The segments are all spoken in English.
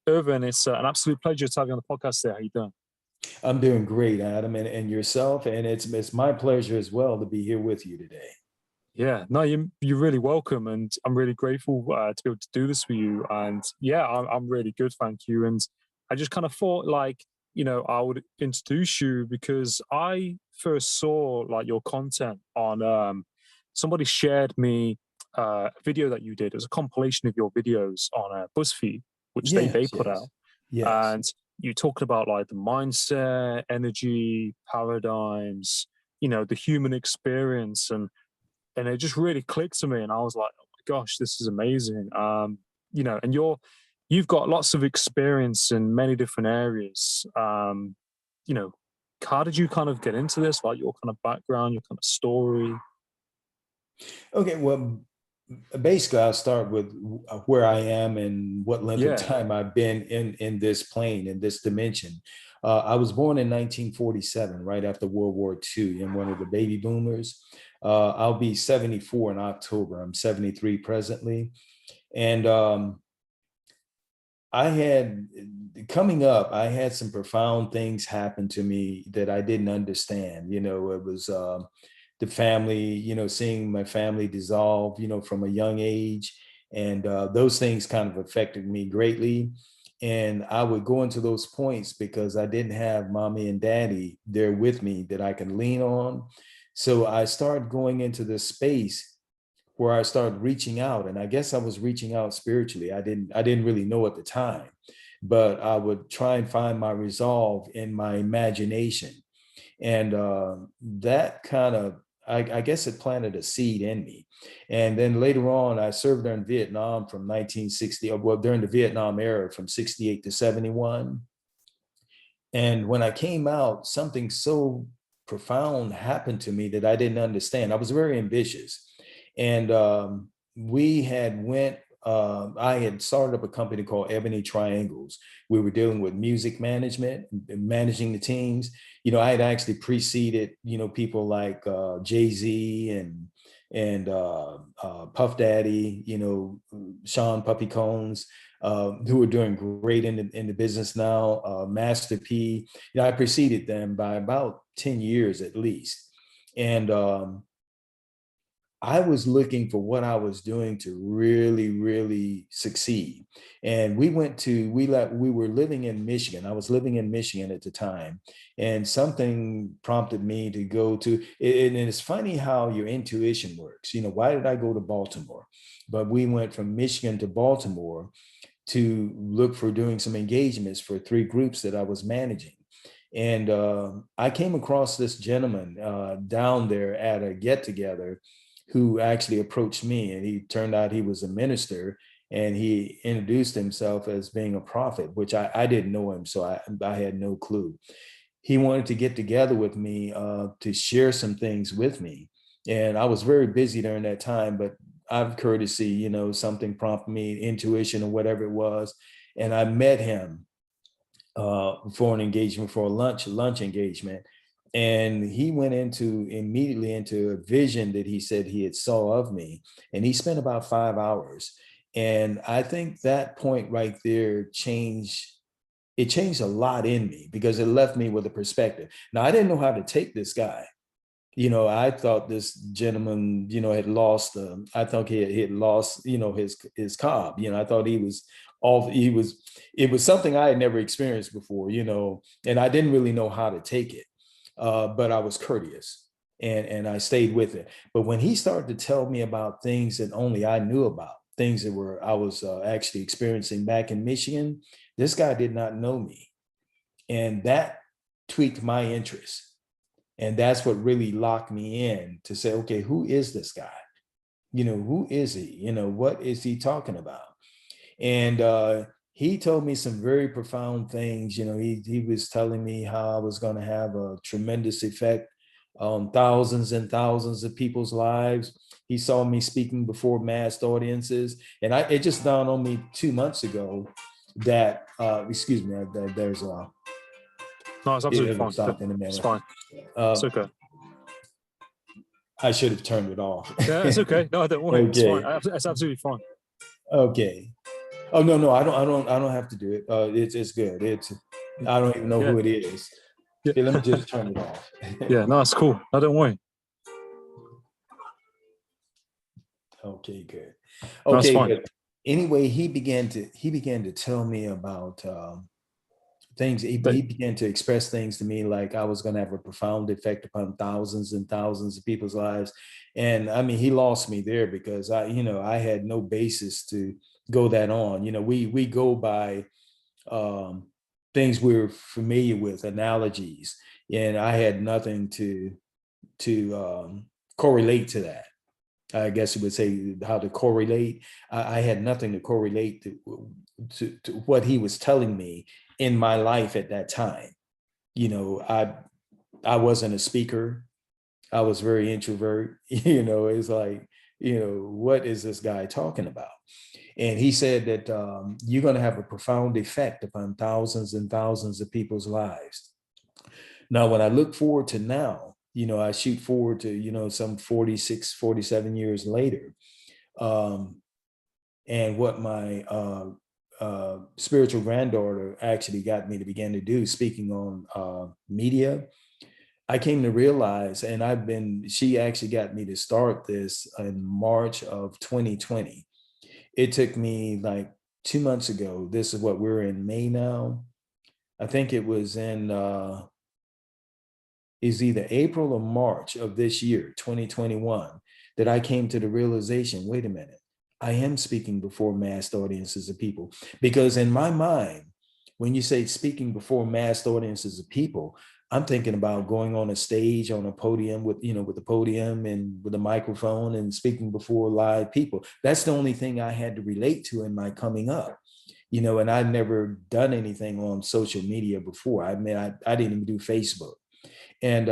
Irvan, it's an absolute pleasure to have you on the podcast there. How you doing? I'm doing great, Adam, and yourself. And it's my pleasure as well to be here with you today. Yeah, no, you're really welcome, and I'm really grateful to be able to do this for you. And yeah, I'm really good, thank you. And I just kind of thought, like, I would introduce you because I first saw like your content on somebody shared me a video that you did. It was a compilation of your videos on BuzzFeed, which they Yes, put out, yes, yes. and you talked about like the mindset, energy, paradigms, the human experience, and it just really clicked to me, and I was like, oh my gosh, this is amazing. And you've got lots of experience in many different areas. You know, how did you kind of get into this? Like your kind of background, your kind of story? Okay, well, basically, I'll start with where I am and what length of Yeah. time I've been in this plane, in this dimension. I was born in 1947, right after World War II, and one of the baby boomers. I'll be 74 in October. I'm 73 presently. And I had coming up, I had some profound things happen to me that I didn't understand. It was the family, seeing my family dissolve, from a young age. And those things kind of affected me greatly. And I would go into those points because I didn't have mommy and daddy there with me that I could lean on. So I started going into this space where I started reaching out, and I guess I was reaching out spiritually. I didn't really know at the time, but I would try and find my resolve in my imagination, and that kind of I guess it planted a seed in me. And then later on, I served during Vietnam from 1960, well, during the Vietnam era from 68 to 71. And when I came out, something so profound happened to me that I didn't understand. I was very ambitious. And we had went, I had started up a company called Ebony Triangles. We were dealing with music management and managing the teams. I had actually preceded, people like Jay-Z and Puff Daddy, Sean Puffy Combs, who are doing great in the business now. Master P, I preceded them by about 10 years at least. And I was looking for what I was doing to really, really succeed. And we were living in Michigan. I was living in Michigan at the time. And something prompted me to go to, and it's funny how your intuition works. Why did I go to Baltimore? But we went from Michigan to Baltimore to look for doing some engagements for 3 groups that I was managing. And I came across this gentleman down there at a get together who actually approached me, and he turned out he was a minister, and he introduced himself as being a prophet, which I didn't know him, so I had no clue. He wanted to get together with me to share some things with me. And I was very busy during that time, but out of courtesy, something prompted me, intuition or whatever it was. And I met him for an engagement, for a lunch engagement. And he went immediately into a vision that he said he had saw of me. And he spent about 5 hours. And I think that point right there changed a lot in me because it left me with a perspective. Now, I didn't know how to take this guy. I thought this gentleman, had lost, I thought he had lost, his cob. I thought it was something I had never experienced before, and I didn't really know how to take it. But I was courteous and I stayed with it. But when he started to tell me about things that only I knew about, things that I was actually experiencing back in Michigan, this guy did not know me. And that tweaked my interest. And that's what really locked me in to say, okay, who is this guy? Who is he? What is he talking about? And he told me some very profound things. He was telling me how I was going to have a tremendous effect on thousands and thousands of people's lives. He saw me speaking before mass audiences. And it just dawned on me 2 months ago that, excuse me, there's a, No, it's absolutely it'll fine. stop in a It's minute. fine. It's okay. I should have turned it off. Yeah, it's okay. No, don't worry. It's fine. Okay. It's absolutely fine. Okay. Oh no, I don't have to do it. It's good. It's I don't even know Yeah, who it is. yeah, Here, let me just turn it off. yeah. No, it's cool. No, don't worry. Okay, good. No, it's Okay, fine. but anyway, he began to tell me about things. That, He began to express things to me like I was going to have a profound effect upon thousands and thousands of people's lives. And I mean, he lost me there because I had no basis to go that on. We go by um, things we're familiar with, analogies, and I had nothing to correlate to that. I guess you would say how to correlate. I had nothing to correlate to what he was telling me in my life at that time. You know, I wasn't a speaker. I was very introvert. It's like, what is this guy talking about? And he said that you're going to have a profound effect upon thousands and thousands of people's lives. Now, when I look forward to now, I shoot forward to, some 46, 47 years later. Um, and what my spiritual granddaughter actually got me to begin to do, speaking on media, I came to realize, and she actually got me to start this in March of 2020. It took me like 2 months ago. This is what we're in May now. I think it was in is either April or March of this year, 2021, that I came to the realization, wait a minute, I am speaking before mass audiences of people. Because in my mind, when you say speaking before mass audiences of people, I'm thinking about going on a stage, on a podium with the podium and with a microphone and speaking before live people. That's the only thing I had to relate to in my coming up. And I'd never done anything on social media before. I mean, I didn't even do Facebook. And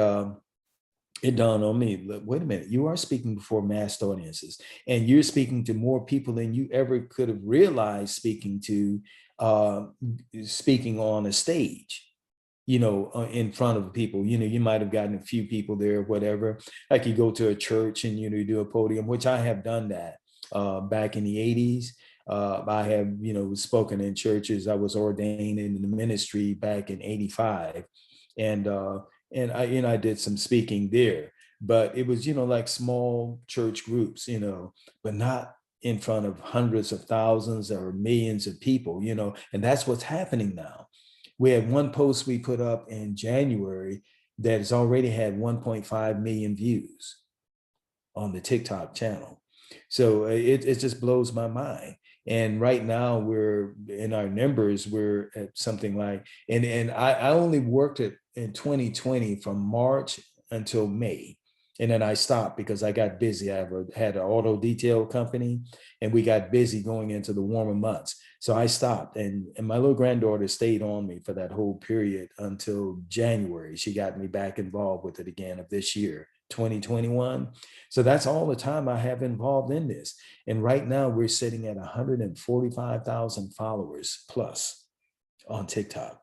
it dawned on me, look, wait a minute, you are speaking before mass audiences, and you're speaking to more people than you ever could have realized uh, speaking on a stage. In front of people, you might have gotten a few people there, whatever. Like you go to a church and, you do a podium, which I have done that back in the 80s. I have, spoken in churches. I was ordained in the ministry back in 85. And, I did some speaking there, but it was, like small church groups, but not in front of hundreds of thousands or millions of people, and that's what's happening now. We had one post we put up in January that has already had 1.5 million views on the TikTok channel. So it just blows my mind. And right now we're in our numbers, we're at something like, and I only worked it in 2020 from March until May. And then I stopped because I got busy. Had an auto detail company, and we got busy going into the warmer months. So I stopped, and my little granddaughter stayed on me for that whole period until January. She got me back involved with it again of this year, 2021. So that's all the time I have involved in this. And right now we're sitting at 145,000 followers plus on TikTok.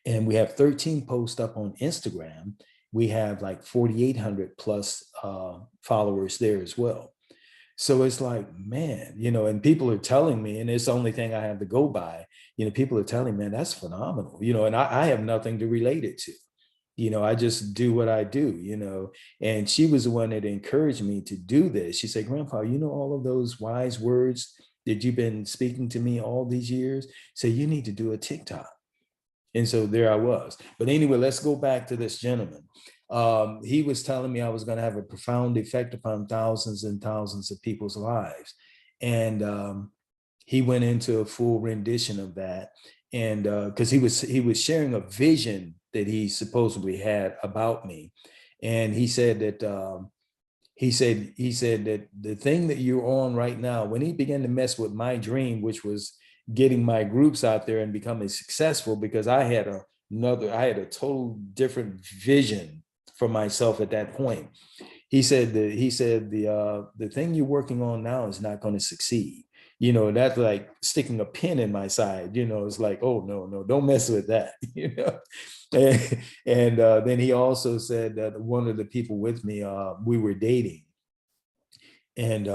And we have 13 posts up on Instagram. We have like 4,800 plus followers there as well. So it's like, man, and people are telling me, and it's the only thing I have to go by, people are telling me, man, that's phenomenal, and I have nothing to relate it to. I just do what I do, and she was the one that encouraged me to do this. She said, Grandpa, all of those wise words that you've been speaking to me all these years, so you need to do a TikTok. And so there I was. But anyway, let's go back to this gentleman. He was telling me I was going to have a profound effect upon thousands and thousands of people's lives. And he went into a full rendition of that. And because he was sharing a vision that he supposedly had about me. And he said that he said that the thing that you're on right now, when he began to mess with my dream, which was getting my groups out there and becoming successful, because I had a total different vision for myself at that point. He said the thing you're working on now is not going to succeed. That's like sticking a pin in my side. It's like, oh no, don't mess with that. And then he also said that one of the people with me, we were dating, and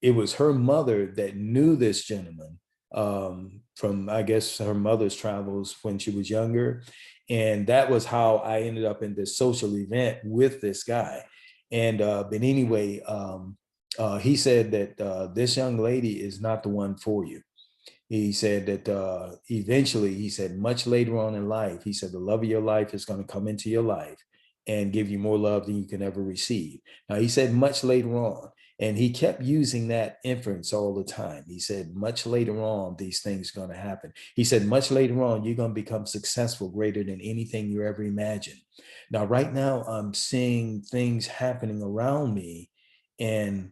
it was her mother that knew this gentleman from, I guess, her mother's travels when she was younger. And that was how I ended up in this social event with this guy. And but anyway, he said that this young lady is not the one for you. He said that eventually, he said, much later on in life, he said, the love of your life is going to come into your life and give you more love than you can ever receive. Now, he said much later on, and he kept using that inference all the time. He said, much later on, these things are going to happen. He said, much later on, you're going to become successful, greater than anything you ever imagined. Now, right now, I'm seeing things happening around me, and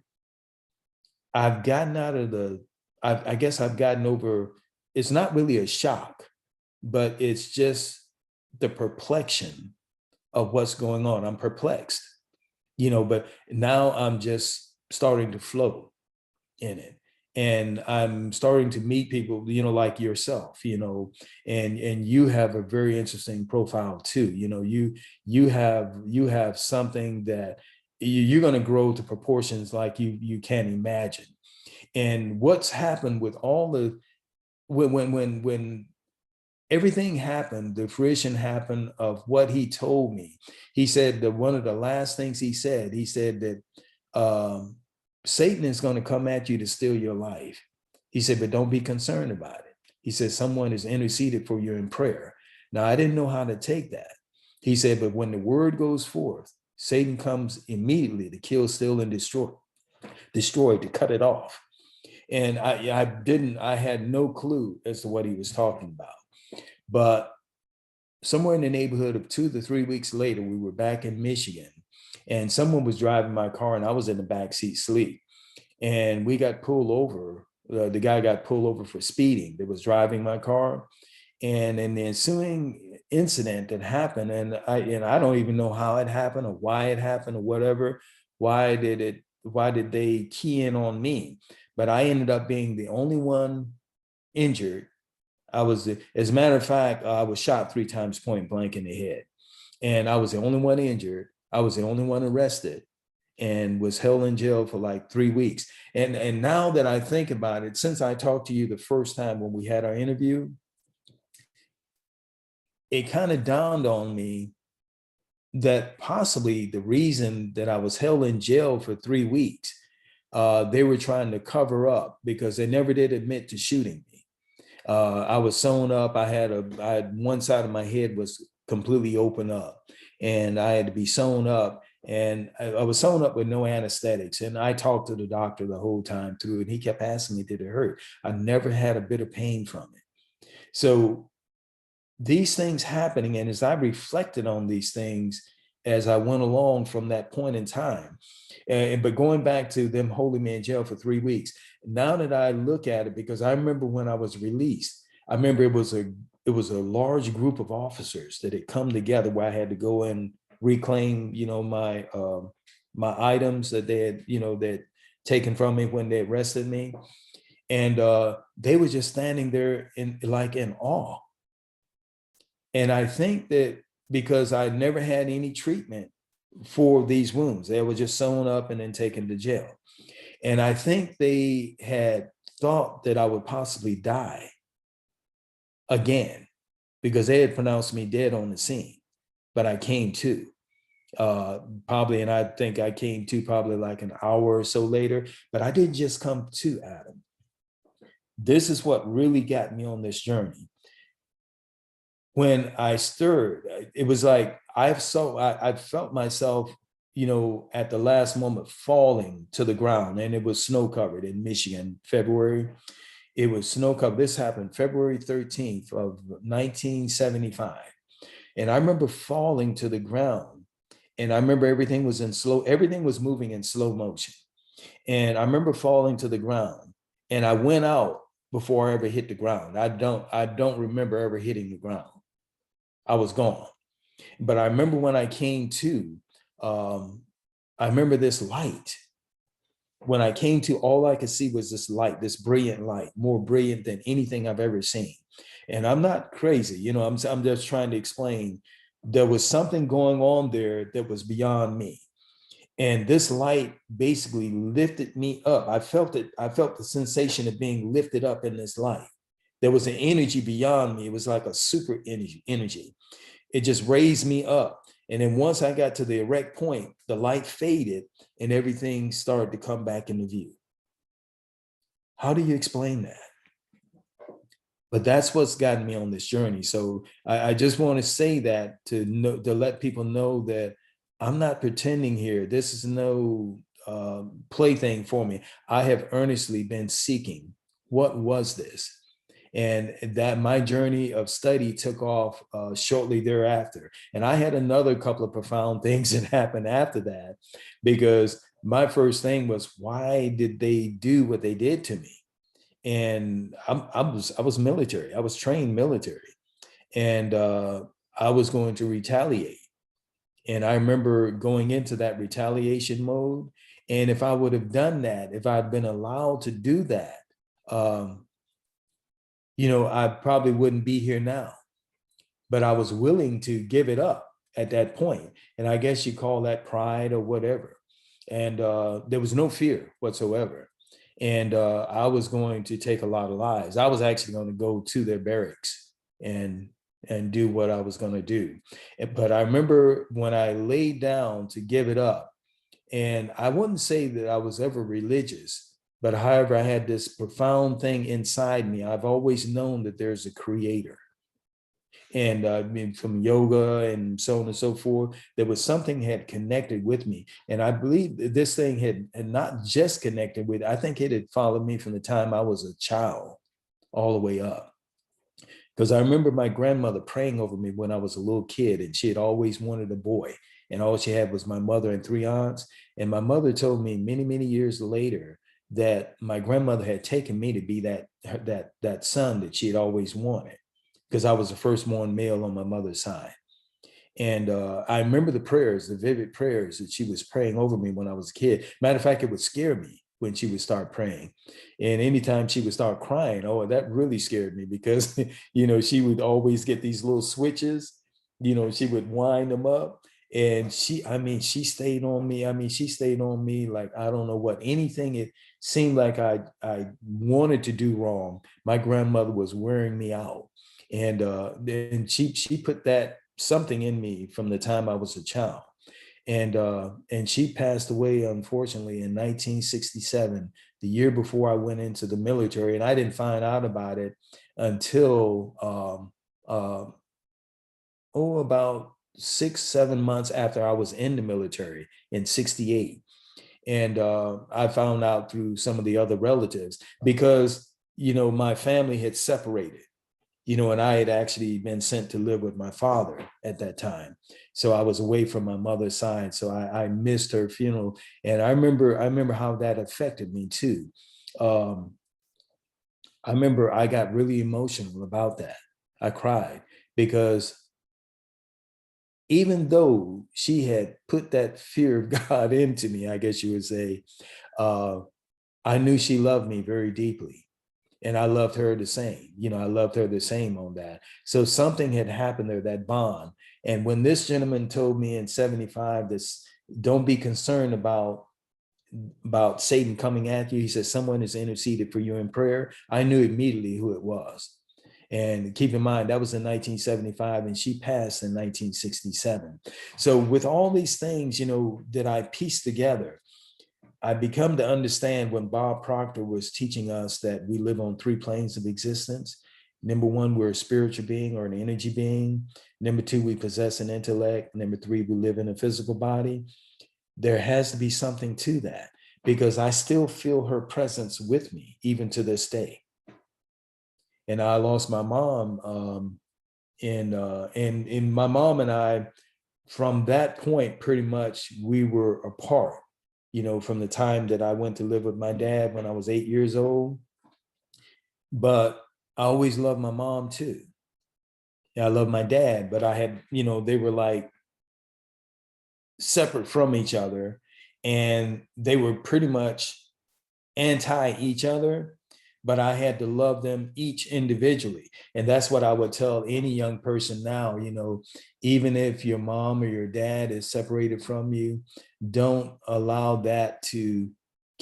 I've gotten out of the, I guess I've gotten over, it's not really a shock, but it's just the perplexion of what's going on. I'm perplexed, but now I'm just starting to flow in it. And I'm starting to meet people, like yourself, and you have a very interesting profile too. You have something that you're going to grow to proportions like you can't imagine. And what's happened with all the when everything happened, the fruition happened of what he told me. He said that one of the last things he said that Satan is going to come at you to steal your life. He said, but don't be concerned about it. He said, someone has interceded for you in prayer. Now, I didn't know how to take that. He said, but when the word goes forth, Satan comes immediately to kill, steal, and destroy, to cut it off. And I had no clue as to what he was talking about. But somewhere in the neighborhood of 2 to 3 weeks later, we were back in Michigan, and someone was driving my car and I was in the backseat asleep. And we got pulled over. The guy got pulled over for speeding that was driving my car. And in the ensuing incident that happened, and I don't even know how it happened or why it happened or whatever. Why did they key in on me? But I ended up being the only one injured. As a matter of fact, I was shot 3 times point blank in the head, and I was the only one injured. I was the only one arrested, and was held in jail for like 3 weeks. And now that I think about it, since I talked to you the first time when we had our interview, it kind of dawned on me that possibly the reason that I was held in jail for 3 weeks, they were trying to cover up because they never did admit to shooting me. I was sewn up. I had one side of my head was completely open up, and I had to be sewn up. And I was sewn up with no anesthetics. And I talked to the doctor the whole time through, and he kept asking me, did it hurt? I never had a bit of pain from it. So these things happening, and as I reflected on these things as I went along from that point in time, but going back to them holding me in jail for 3 weeks, now that I look at it, because I remember when I was released, I remember it was a large group of officers that had come together where I had to go and reclaim, my items that they had, that taken from me when they arrested me, and they were just standing there in awe. And I think that because I never had any treatment for these wounds, they were just sewn up and then taken to jail. And I think they had thought that I would possibly die again because they had pronounced me dead on the scene. But I came to probably, and I think I came to probably like an hour or so later, but I didn't just come to, Adam. This is what really got me on this journey. When I stirred, it was like I felt myself, at the last moment falling to the ground, and it was snow covered in Michigan, February. It was snow covered. This happened February 13th of 1975. And I remember falling to the ground, and I remember everything was moving in slow motion. And I remember falling to the ground, and I went out before I ever hit the ground. I don't remember ever hitting the ground. I was gone. But I remember when I came to, I remember this light. When I came to, all I could see was this light, this brilliant light, more brilliant than anything I've ever seen. And I'm not crazy, I'm just trying to explain there was something going on there that was beyond me. And this light basically lifted me up. I felt it. I felt the sensation of being lifted up in this light. There was an energy beyond me. It was like a super energy. It just raised me up. And then once I got to the erect point, the light faded and everything started to come back into view. How do you explain that? But that's what's gotten me on this journey. So I just want to say that to let people know that I'm not pretending here. This is no plaything for me. I have earnestly been seeking, what was this? And that my journey of study took off shortly thereafter. And I had another couple of profound things that happened after that, because my first thing was, why did they do what they did to me? And I was military. I was trained military, and I was going to retaliate. And I remember going into that retaliation mode. And if I would have done that, if I'd been allowed to do that, I probably wouldn't be here now. But I was willing to give it up at that point. And I guess you call that pride or whatever. And there was no fear whatsoever. And I was going to take a lot of lives. I was actually going to go to their barracks and do what I was going to do. But I remember when I laid down to give it up, and I wouldn't say that I was ever religious, but however, I had this profound thing inside me. I've always known that there's a creator. And I mean, from yoga and so on and so forth, there was something had connected with me. And I believe that this thing had not just connected with, I think it had followed me from the time I was a child all the way up. Because I remember my grandmother praying over me when I was a little kid, and she had always wanted a boy. And all she had was my mother and 3 aunts. And my mother told me many, many years later that my grandmother had taken me to be that son that she had always wanted, because I was the firstborn male on my mother's side. And I remember the prayers, the vivid prayers that she was praying over me when I was a kid. Matter of fact, it would scare me when she would start praying. And anytime she would start crying, oh, that really scared me, because, she would always get these little switches, she would wind them up. And she stayed on me. She stayed on me like, I don't know what, anything it seemed like I wanted to do wrong, my grandmother was wearing me out. And she put that something in me from the time I was a child. And she passed away, unfortunately, in 1967, the year before I went into the military. And I didn't find out about it until about 6-7 months after I was in the military in 68. And I found out through some of the other relatives, because my family had separated, and I had actually been sent to live with my father at that time. So I was away from my mother's side. So I missed her funeral. And I remember how that affected me too. I remember I got really emotional about that. I cried, because even though she had put that fear of God into me, I guess you would say, I knew she loved me very deeply. And I loved her the same. I loved her the same on that. So something had happened there, that bond. And when this gentleman told me in 75, this, don't be concerned about Satan coming at you. He said, someone has interceded for you in prayer. I knew immediately who it was. And keep in mind, that was in 1975, and she passed in 1967. So with all these things, that I pieced together, I become to understand when Bob Proctor was teaching us that we live on 3 planes of existence. Number 1, we're a spiritual being or an energy being. Number 2, we possess an intellect. Number 3, we live in a physical body. There has to be something to that, because I still feel her presence with me, even to this day. And I lost my mom, and my mom and I, from that point, pretty much we were apart. From the time that I went to live with my dad when I was 8 years old. But I always loved my mom too. I love my dad, but I had, they were like separate from each other, and they were pretty much anti each other, but I had to love them each individually. And that's what I would tell any young person now, even if your mom or your dad is separated from you, don't allow that to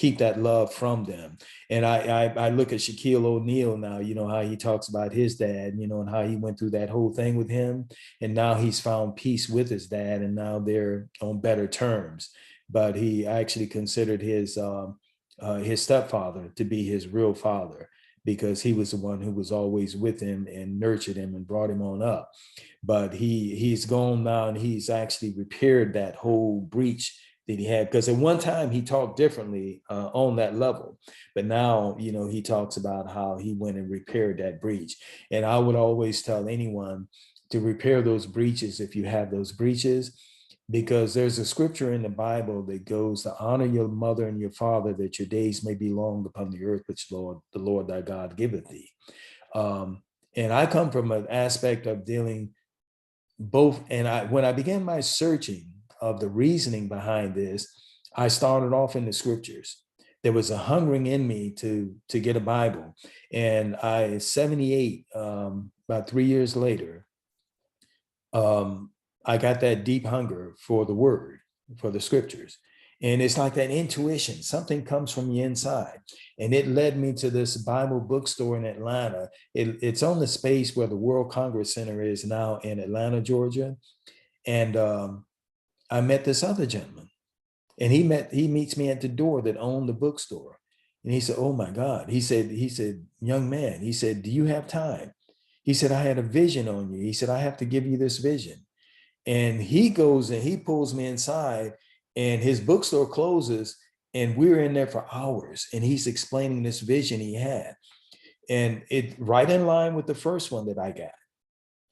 keep that love from them. And I look at Shaquille O'Neal now, you know, how he talks about his dad, you know, and how he went through that whole thing with him. And now he's found peace with his dad, and now they're on better terms. But he actually considered his stepfather to be his real father, because he was the one who was always with him and nurtured him and brought him on up. But he's gone now, and he's actually repaired that whole breach that he had, because at one time he talked differently on that level, but now, you know, he talks about how he went and repaired that breach. And I would always tell anyone to repair those breaches if you have those breaches, because there's a scripture in the Bible that goes to honor your mother and your father, that your days may be long upon the earth which the Lord thy God giveth thee. And I come from an aspect of dealing both. And when I began my searching of the reasoning behind this, I started off in the scriptures. There was a hungering in me to get a Bible. And 78, about 3 years later, I got that deep hunger for the word, for the scriptures. And it's like that intuition, something comes from the inside. And it led me to this Bible bookstore in Atlanta. It's on the space where the World Congress Center is now in Atlanta, Georgia. And I met this other gentleman, and he meets me at the door that owned the bookstore. And he said, "Oh my God." He said, "Young man," he said, "do you have time?" He said, "I had a vision on you." He said, "I have to give you this vision." And he goes and he pulls me inside, and his bookstore closes, and we're in there for hours. And he's explaining this vision he had. And it right in line with the first one that I got,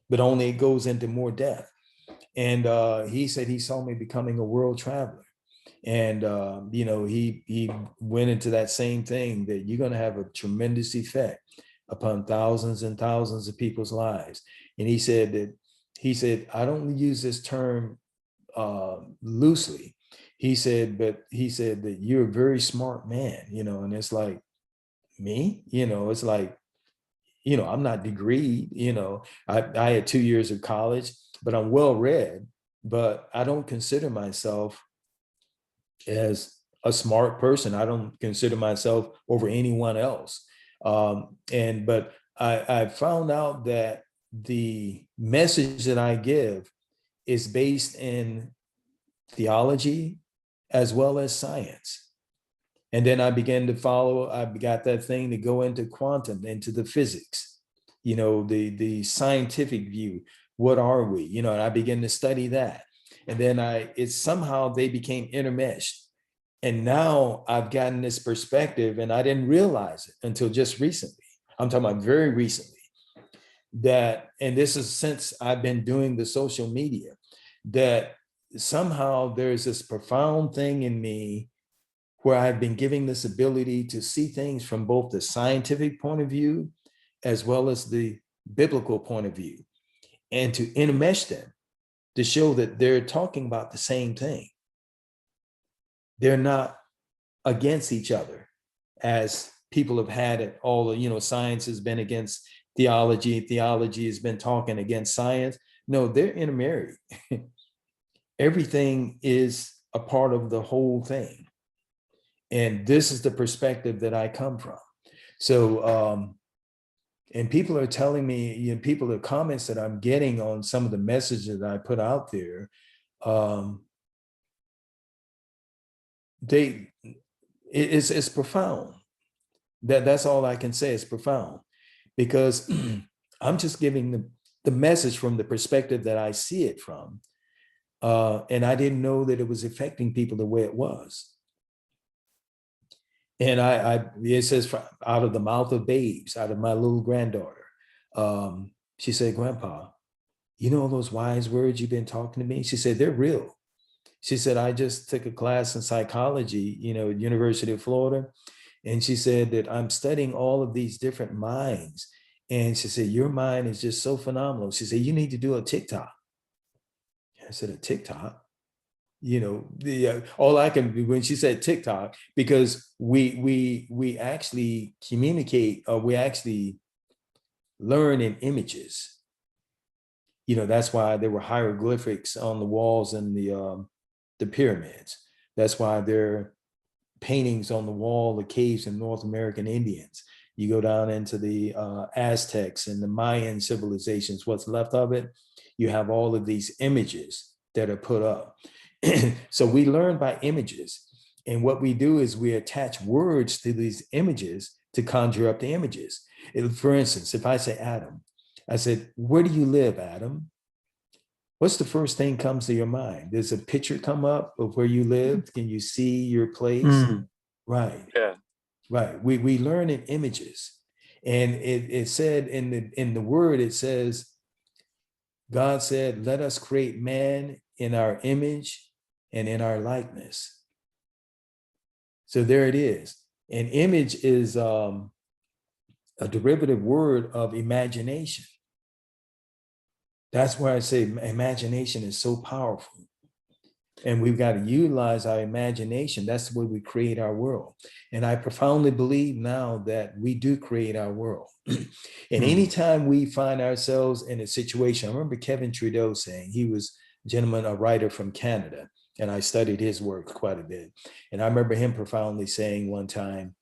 but only it goes into more depth. And he said he saw me becoming a world traveler. And you know, he went into that same thing, that you're going to have a tremendous effect upon thousands and thousands of people's lives. And he said, I don't use this term loosely. He said, but he said that you're a very smart man, you know. And it's like, me, you know, it's like, you know, I'm not degreed, you know, I had 2 years of college, but I'm well read, but I don't consider myself as a smart person. I don't consider myself over anyone else. But I found out that the message that I give is based in theology as well as science. And then I began to follow, I got that thing to go into quantum, into the physics, you know, the scientific view. What are we? You know, and I began to study that. And then it's somehow they became intermeshed. And now I've gotten this perspective, and I didn't realize it until just recently. I'm talking about very recently, that, and this is since I've been doing the social media, that somehow there's this profound thing in me where I've been giving this ability to see things from both the scientific point of view as well as the biblical point of view, and to intermesh them to show that they're talking about the same thing. They're not against each other, as people have had it all. You know, science has been against theology. Theology has been talking against science. No, they're intermarried. Everything is a part of the whole thing. And this is the perspective that I come from. So, and people are telling me, you know, the comments that I'm getting on some of the messages that I put out there, it's profound. That's all I can say. It's profound, because I'm just giving the message from the perspective that I see it from. And I didn't know that it was affecting people the way it was. And it says, out of the mouth of babes, out of my little granddaughter, she said, "Grandpa, you know those wise words you've been talking to me?" She said, "They're real." She said, "I just took a class in psychology, you know, at University of Florida." And she said that I'm studying all of these different minds. And she said, "Your mind is just so phenomenal." She said, "You need to do a TikTok." I said, "A TikTok?" You know, all I can do when she said TikTok, because we actually communicate, or we actually learn in images. You know, that's why there were hieroglyphics on the walls in the pyramids. That's why there paintings on the wall, the caves of North American Indians. You go down into the Aztecs and the Mayan civilizations, what's left of it, you have all of these images that are put up. So we learn by images. And what we do is we attach words to these images to conjure up the images. For instance, if I say Adam, I said, where do you live, Adam? What's the first thing comes to your mind? Does a picture come up of where you live? Can you see your place? Mm, Right, yeah. right. We learn in images. And it said in the word, it says, God said, let us create man in our image and in our likeness. So there it is. An image is a derivative word of imagination. That's why I say imagination is so powerful. And we've got to utilize our imagination. That's the way we create our world. And I profoundly believe now that we do create our world. And anytime we find ourselves in a situation, I remember Kevin Trudeau saying, he was a gentleman, a writer from Canada, and I studied his work quite a bit. And I remember him profoundly saying one time,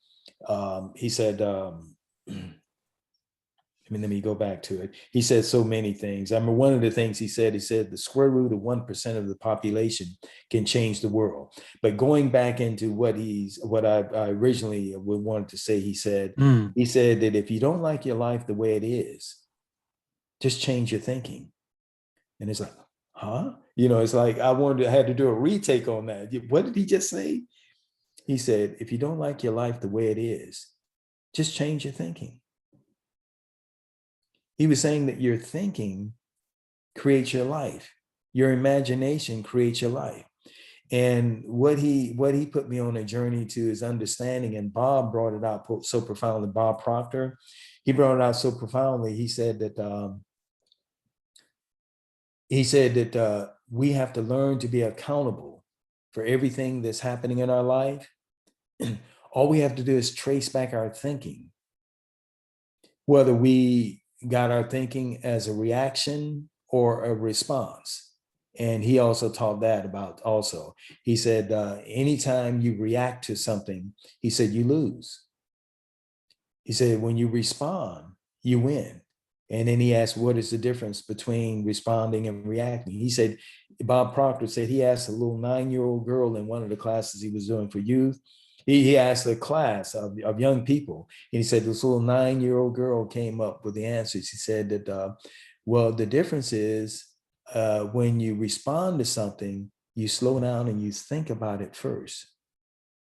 he said, let me go back to it. He said so many things. I remember one of the things he said the square root of 1% of the population can change the world. But going back into what I originally wanted to say, he said that if you don't like your life the way it is, just change your thinking. And it's like, huh? It's like I had to do a retake on that. What did he just say? He said, if you don't like your life the way it is, just change your thinking. He was saying that your thinking creates your life. Your imagination creates your life. And what he put me on a journey to is understanding, and Bob brought it out so profoundly, Bob Proctor, he brought it out so profoundly. He said that we have to learn to be accountable for everything that's happening in our life. All we have to do is trace back our thinking, whether we got our thinking as a reaction or a response. And he also taught that about also. He said, anytime you react to something, he said, you lose. He said, when you respond, you win. And then he asked, what is the difference between responding and reacting? He said, Bob Proctor said he asked a little 9-year-old girl in one of the classes he was doing for youth. He asked a class of young people, and he said this little 9-year-old girl came up with the answers. He said that, well, the difference is when you respond to something, you slow down and you think about it first.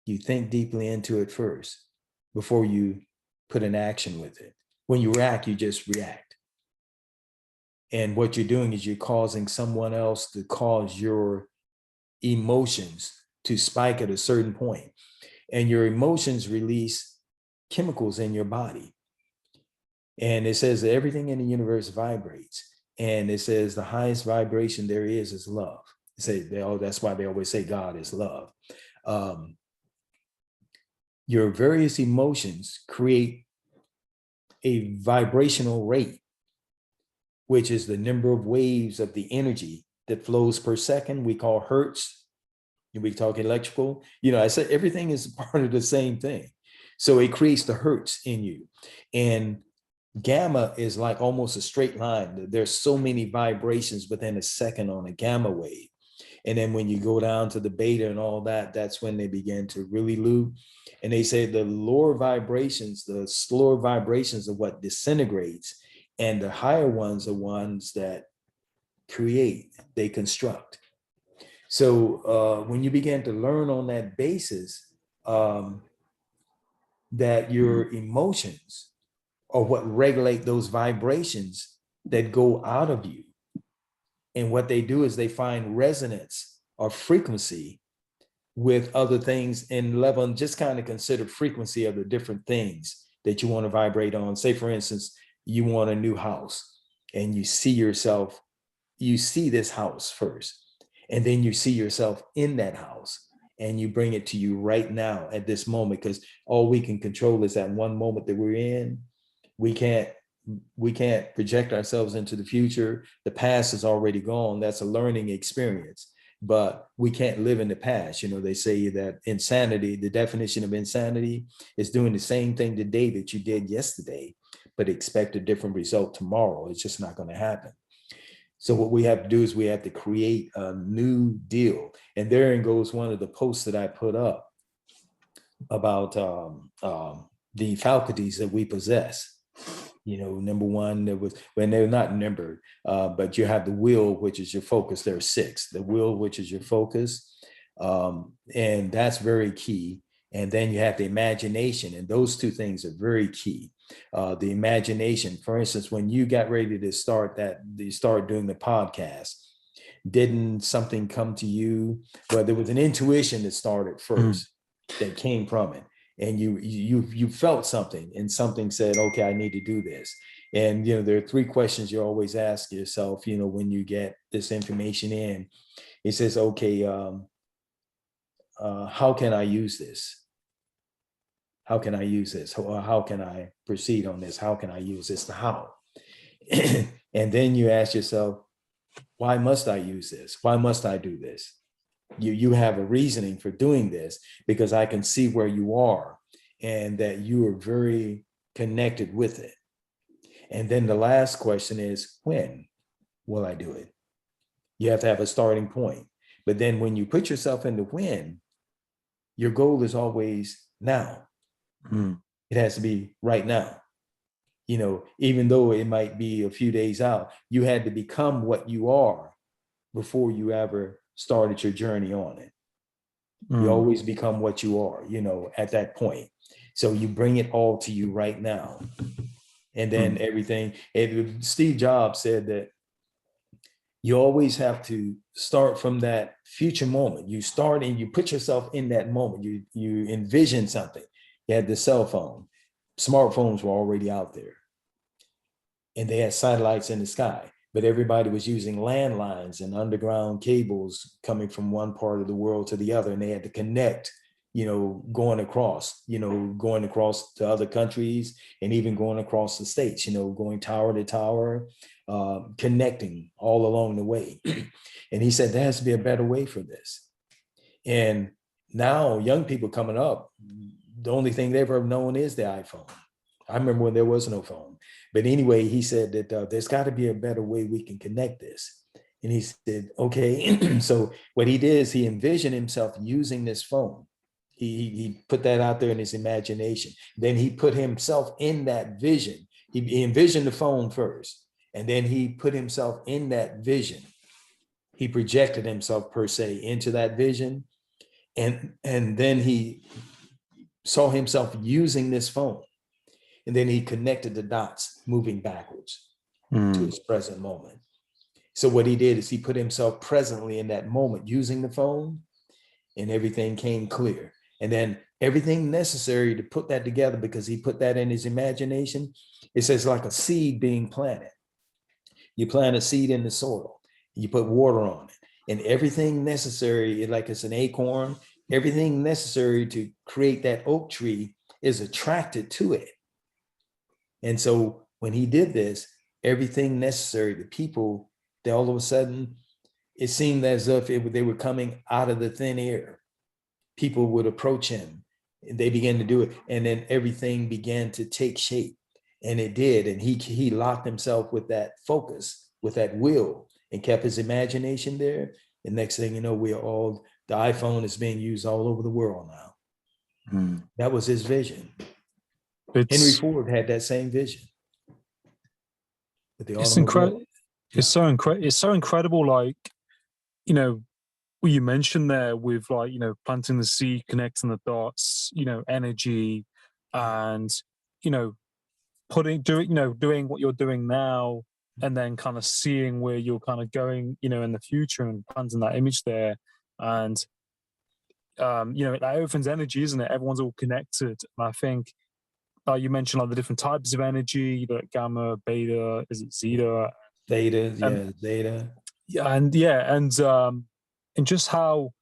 You think deeply into it first before you put an action with it. When you react, you just react. And what you're doing is you're causing someone else to cause your emotions to spike at a certain point. And your emotions release chemicals in your body. And it says that everything in the universe vibrates. And it says the highest vibration there is love. That's why they always say God is love. Your various emotions create a vibrational rate, which is the number of waves of the energy that flows per second. We call hertz. We talk electrical. I said everything is part of the same thing. So it creates the hertz in you. And gamma is like almost a straight line. There's so many vibrations within a second on a gamma wave. And then when you go down to the beta and all that, that's when they begin to really loop. And they say the lower vibrations, the slower vibrations are what disintegrates, and the higher ones are ones that create, they construct. So when you begin to learn on that basis, that your emotions are what regulate those vibrations that go out of you. And what they do is they find resonance or frequency with other things in level, and just kind of consider frequency of the different things that you want to vibrate on. Say, for instance, you want a new house and you see this house first, and then you see yourself in that house, and you bring it to you right now at this moment, because all we can control is that one moment that we're in. We can't project ourselves into the future. The past is already gone. That's a learning experience. but we can't live in the past. You know, they say that insanity, the definition of insanity is doing the same thing today that you did yesterday, but expect a different result tomorrow. It's just not going to happen. So what we have to do is we have to create a new deal. And therein goes one of the posts that I put up about the faculties that we possess. You know, number one, there was, when they're not numbered, but you have the will, which is your focus. There are six. The will, which is your focus, and that's very key. And then you have the imagination, and those two things are very key. The imagination, for instance, when you got ready to start doing the podcast, didn't something come to you? Well, there was an intuition that started first, that came from it, and you felt something, and something said, okay, I need to do this. And you know, there are three questions you always ask yourself, you know, when you get this information in. It says, okay, how can I use this? How can I use this? How can I proceed on this? How can I use this? The how. And then you ask yourself, why must I use this? Why must I do this? You have a reasoning for doing this, because I can see where you are and that you are very connected with it. And then the last question is, when will I do it? You have to have a starting point. But then when you put yourself in the when, your goal is always now. It has to be right now. You know, even though it might be a few days out, you had to become what you are before you ever started your journey on it. You always become what you are, you know, at that point. So you bring it all to you right now. And then everything, Steve Jobs said that you always have to start from that future moment. You start and you put yourself in that moment. You envision something. You had the cell phone. Smartphones were already out there. And they had satellites in the sky, but everybody was using landlines and underground cables coming from one part of the world to the other. And they had to connect, you know, going across to other countries, and even going across the states, you know, going tower to tower, connecting all along the way. And he said there has to be a better way for this. And now young people coming up, the only thing they've ever known is the iPhone. I remember when there was no phone. But anyway, he said that there's got to be a better way we can connect this. And he said, okay. So what he did is he envisioned himself using this phone. He put that out there in his imagination. Then he put himself in that vision. He envisioned the phone first, and then he put himself in that vision. He projected himself, per se, into that vision. And then he saw himself using this phone. And then he connected the dots, moving backwards to his present moment. So what he did is he put himself presently in that moment using the phone, and everything came clear. And then everything necessary to put that together, because he put that in his imagination, it says like a seed being planted. You plant a seed in the soil, you put water on it, and everything necessary, like it's an acorn, everything necessary to create that oak tree is attracted to it. And so when he did this, everything necessary, the people, they all of a sudden, it seemed as if they were coming out of the thin air. People would approach him, and they began to do it. And then everything began to take shape, and it did. And he locked himself with that focus, with that will, and kept his imagination there. And next thing you know, the iPhone is being used all over the world now. That was his vision. Henry Ford had that same vision. It's incredible. Yeah. It's so incredible. Like, you know, what you mentioned there with, like, you know, planting the seed, connecting the dots, you know, energy, and, you know, doing what you're doing now, and then kind of seeing where you're kind of going, you know, in the future, and planting that image there. And, you know, that opens energy, isn't it? Everyone's all connected. And I think, you mentioned like the different types of energy, like gamma, beta, is it zeta? Theta, zeta. Yeah, and just how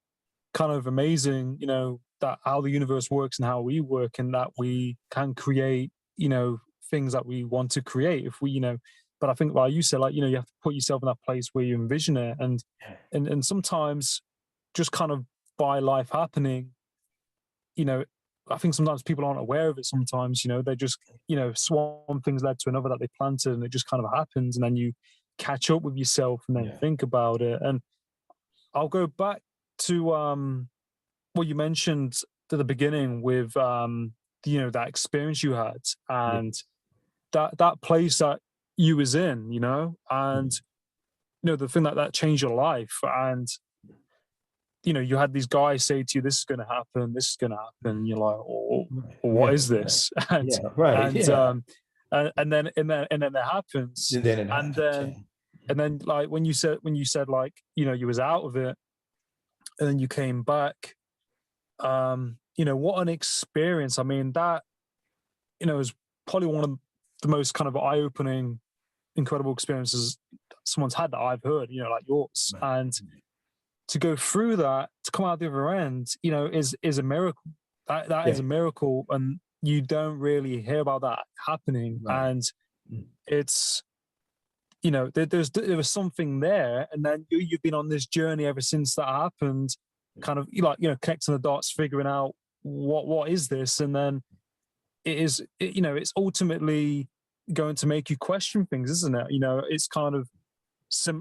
kind of amazing, you know, that how the universe works and how we work, and that we can create, you know, things that we want to create if we, you know, but I think, like you said, like, you know, you have to put yourself in that place where you envision it, and Yeah. sometimes just kind of by life happening, you know, I think sometimes people aren't aware of it. Sometimes, you know, they just, you know, one thing's led to another that they planted, and it just kind of happens, and then you catch up with yourself and then Yeah. think about it. And I'll go back to what you mentioned at the beginning with you know, that experience you had, Yeah. and that place that you was in, you know, and Mhm. you know, the thing that changed your life. And you know, you had these guys say to you, this is going to happen, this is going to happen, and you're like, oh, Right. well, what Yeah. is Right. this? Yeah. Right. And Yeah. and then it happens. And then it And happens. Yeah. then like when you said like, you know, you was out of it and then you came back, you know, what an experience. I mean, that, you know, is probably one of the most kind of eye-opening, incredible experiences someone's had that I've heard, you know, like yours. Right. And to go through that, to come out the other end, you know, is a miracle. That is Yeah. a miracle, and you don't really hear about that happening. Right. And Mm. it's, you know, there was something there, and then you've been on this journey ever since that happened, kind of like, you know, connecting the dots, figuring out what is this, and then you know, it's ultimately going to make you question things, isn't it? You know, it's kind of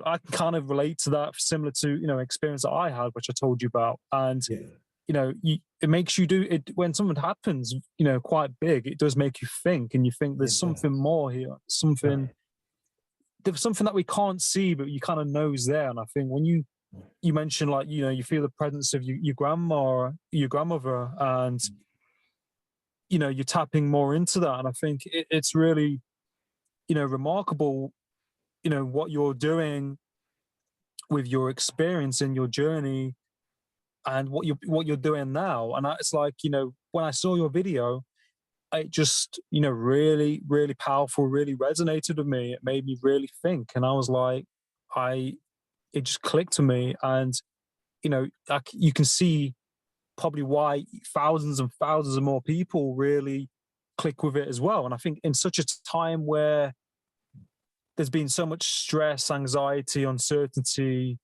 I can kind of relate to that, similar to, you know, experience that I had, which I told you about. And Yeah. you know, it makes you do it when something happens, you know, quite big. It does make you think, and you think there's It something does. more here, something, Right. there's something that we can't see, but you kind of know is there. And I think when you mentioned, like, you know, you feel the presence of your grandma or your grandmother, and you know, you're tapping more into that. And I think it's really, you know, remarkable, you know, what you're doing with your experience and your journey, and what you're doing now. And it's like, you know, when I saw your video, it just, you know, really, really powerful, really resonated with me. It made me really think. And I was like, I, it just clicked to me. And, you know, you can see probably why thousands and thousands of more people really click with it as well. And I think in such a time where there's been so much stress, anxiety, uncertainty,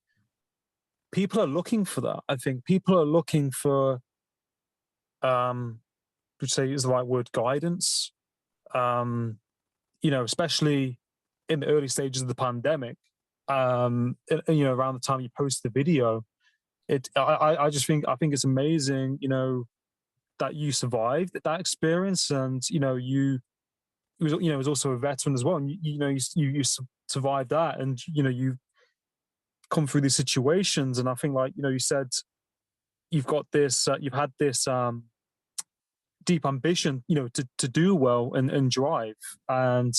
people are looking for that. I think people are looking for, would say is the right word, guidance. Um, you know, especially in the early stages of the pandemic, you know, around the time you post the video, I just think, I think it's amazing, you know, that you survived that experience. And you know, you know, was also a veteran as well, and you know, survived that, and you know, you come through these situations. And I think, like, you know, you said you've got this, you've had this deep ambition, you know, to do well and drive. And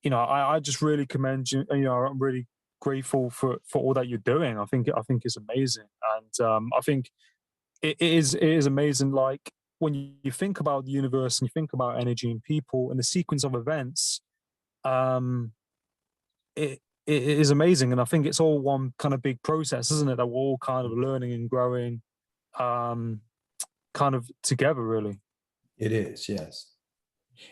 you know, I just really commend you. You know, I'm really grateful for all that you're doing. I think it's amazing. And I think it is amazing. Like when you think about the universe and you think about energy and people and the sequence of events, um, it is amazing. And I think it's all one kind of big process, isn't it? That we're all kind of learning and growing, um, kind of together, really. It is. Yes.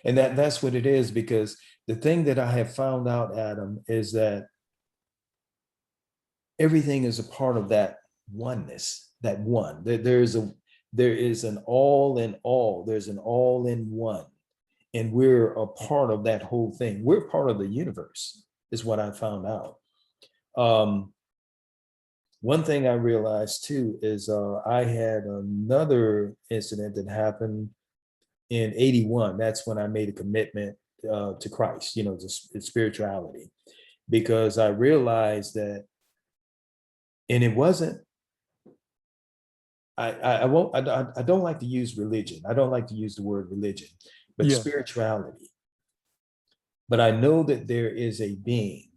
And that's what it is, because the thing that I have found out, Adam, is that everything is a part of that oneness, that one. There is an all in all. There's an all in one. And we're a part of that whole thing. We're part of the universe, is what I found out. Um, One thing I realized too is I had another incident that happened in 81. That's when I made a commitment to Christ, you know, to spirituality, because I realized that, and it wasn't, I won't, I don't like to use religion. I don't like to use the word religion, but Yeah, spirituality. But I know that there is a being,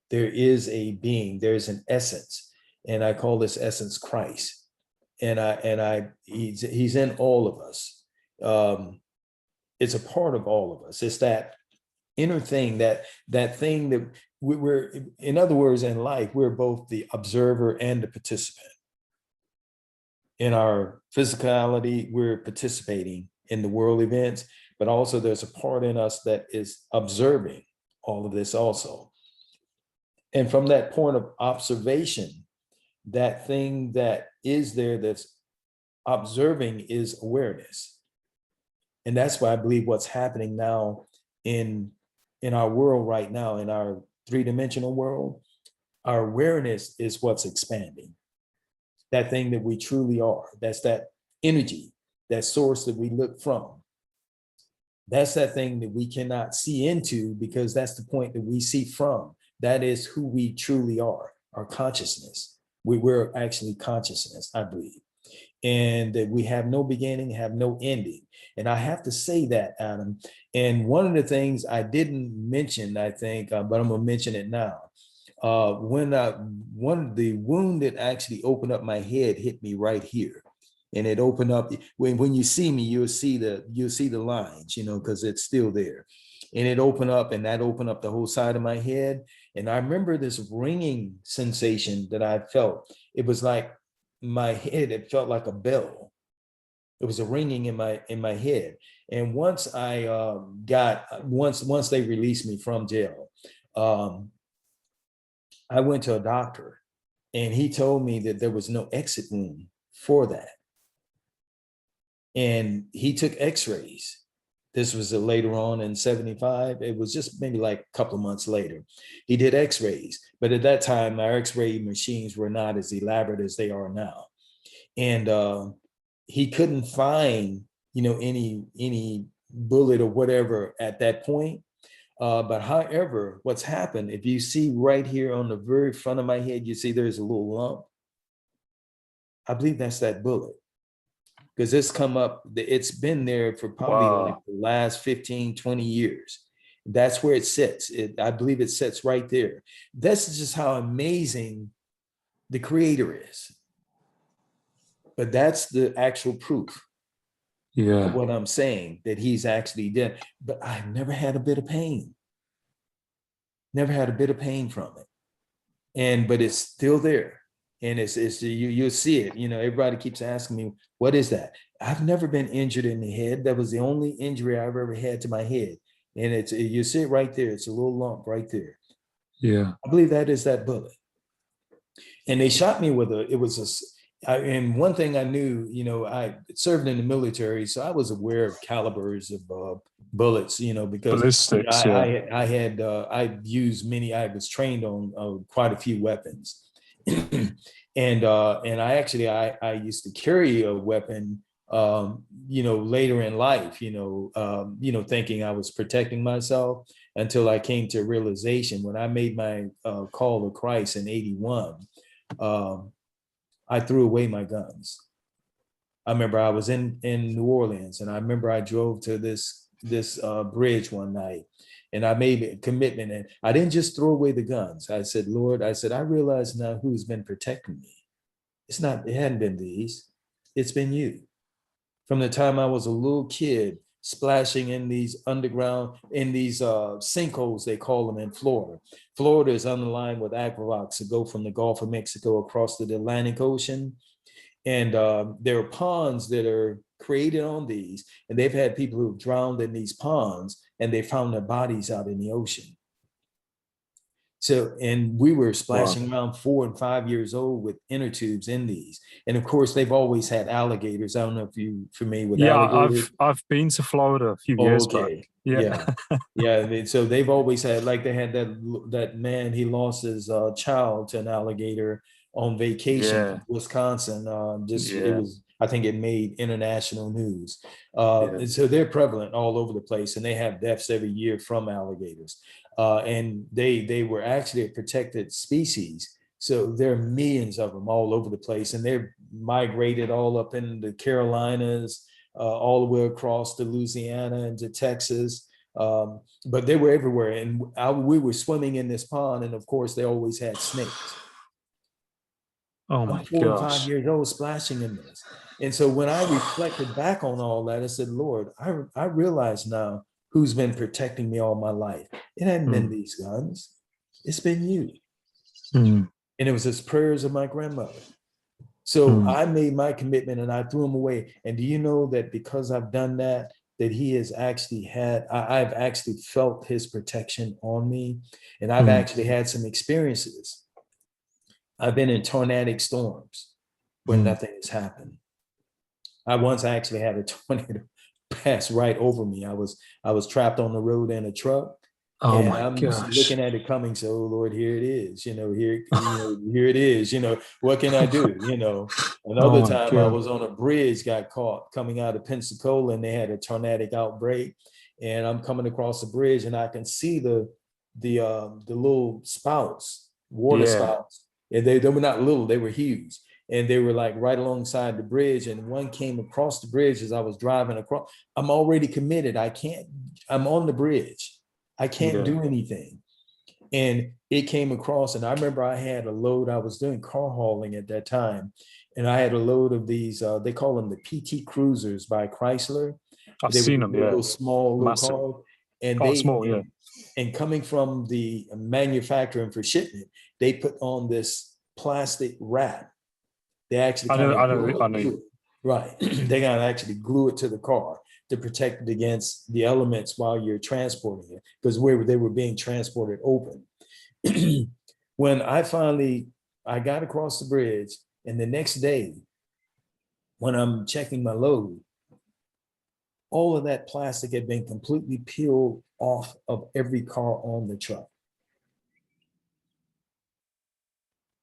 there's an essence, and I call this essence Christ. He's in all of us. It's a part of all of us. It's that inner thing, that thing that we're, in other words, in life, we're both the observer and the participant. In our physicality, we're participating in the world events, but also there's a part in us that is observing all of this also. And from that point of observation, that thing that is there that's observing is awareness. And that's why I believe what's happening now in our world right now, in our three-dimensional world, our awareness is what's expanding. That thing that we truly are. That's that energy, that source that we look from. That's that thing that we cannot see into, because that's the point that we see from. That is who we truly are, our consciousness. We're actually consciousness, I believe. And that we have no beginning, have no ending. And I have to say that, Adam. And one of the things I didn't mention, I think, but I'm gonna mention it now. When the wound that actually opened up my head hit me right here, and it opened up. When you see me, you'll see the lines, because it's still there, and it opened up, and that opened up the whole side of my head. And I remember this ringing sensation that I felt. It was like my head, it felt like a bell. It was a ringing in my head. And once once they released me from jail, I went to a doctor, and he told me that there was no exit wound for that. And he took x-rays. This was later on in 75. It was just maybe like a couple of months later. He did x-rays, but at that time, our x-ray machines were not as elaborate as they are now. And he couldn't find, any bullet or whatever at that point. But however, what's happened, if you see right here on the very front of my head, you see there's a little lump. I believe that's that bullet. Because it's come up, it's been there for probably like the last 15, 20 years. That's where it sits. I believe it sits right there. That's just how amazing the Creator is. But that's the actual proof of what I'm saying, that he's actually dead. But I've never had a bit of pain. Never had a bit of pain from it. But it's still there. And you'll see it. Everybody keeps asking me, what is that? I've never been injured in the head. That was the only injury I've ever had to my head. And you see it right there. It's a little lump right there. Yeah. I believe that is that bullet. And they shot me with and one thing I knew, I served in the military, so I was aware of calibers of bullets, because ballistics. I was trained on quite a few weapons. And I used to carry a weapon, later in life, thinking I was protecting myself, until I came to a realization when I made my call to Christ in 81. I threw away my guns. I remember I was in New Orleans, and I remember I drove to this bridge one night, and I made a commitment, and I didn't just throw away the guns. I said, Lord, I realize now who's been protecting me. It hadn't been these, it's been you. From the time I was a little kid, splashing in these sinkholes, they call them in Florida. Florida is underlined with aqueducts that go from the Gulf of Mexico across to the Atlantic Ocean. And there are ponds that are created on these, and they've had people who've drowned in these ponds, and they found their bodies out in the ocean. So, and we were splashing around 4 and 5 years old with inner tubes in these. And of course, they've always had alligators. I don't know if you're familiar with alligators. I've been to Florida a few years back. Yeah. So they've always had, like, they had that man, he lost his child to an alligator on vacation in Wisconsin. It was, I think it made international news. And so they're prevalent all over the place, and they have deaths every year from alligators. And they were actually a protected species. So there are millions of them all over the place, and they're migrated all up in the Carolinas, all the way across to Louisiana and to Texas. But they were everywhere. And we were swimming in this pond, and of course they always had snakes. Oh my I'm 4 and 5 gosh. years old splashing in this. And so when I reflected back on all that, I said, Lord, I realize now who's been protecting me all my life. It hadn't been these guns. It's been you. And it was his prayers of my grandmother. So I made my commitment, and I threw them away. And do you know that because I've done that, that he has actually had, I've actually felt his protection on me. And I've Mm. actually had some experiences. I've been in tornadic storms where Mm. nothing has happened. I once actually had a tornado pass right over me. I was trapped on the road in a truck, Oh and my I'm gosh. looking at it coming. So, oh Lord, here it is. Here it is. What can I do? Oh Another my time I god. was on a bridge, got caught coming out of Pensacola, and they had a tornadic outbreak. And I'm coming across the bridge, and I can see the little spouts, water Yeah. spouts, and they were not little, they were huge, and they were like right alongside the bridge, and one came across the bridge as I was driving across. I'm already committed. I'm on the bridge. I can't Yeah. do anything. And it came across, and I remember I had a load. I was doing car hauling at that time, and I had a load of these, they call them the PT Cruisers by Chrysler. I've They were seen the them, yeah. little small little Massive. cars, and Oh, small, yeah. coming from the manufacturer for shipment, they put on this plastic wrap. They actually I know, kind I of know, I know. glue it. Right. They got to actually glue it to the car to protect it against the elements while you're transporting it, because they were being transported open. When I got across the bridge, and the next day when I'm checking my load, all of that plastic had been completely peeled off of every car on the truck.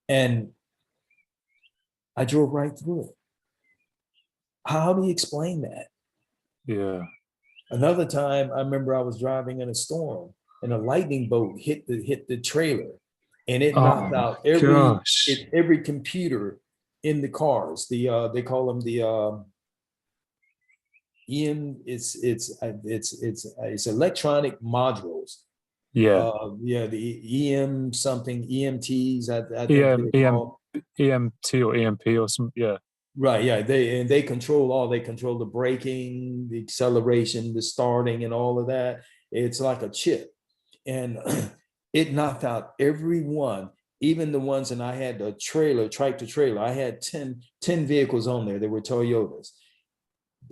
And I drove right through it. How do you explain that? Yeah. Another time, I remember I was driving in a storm, and a lightning bolt hit the trailer, and it Oh knocked my out gosh. every computer in the cars. They call them the EM. It's electronic modules. Yeah. Yeah, the EM something EMTs. I think EM, they're called. EMT or EMP or some, yeah. Right, yeah, they control they control the braking, the acceleration, the starting, and all of that. It's like a chip, and it knocked out every one, even the ones. And I had a tractor trailer. I had 10 vehicles on there. They were Toyotas.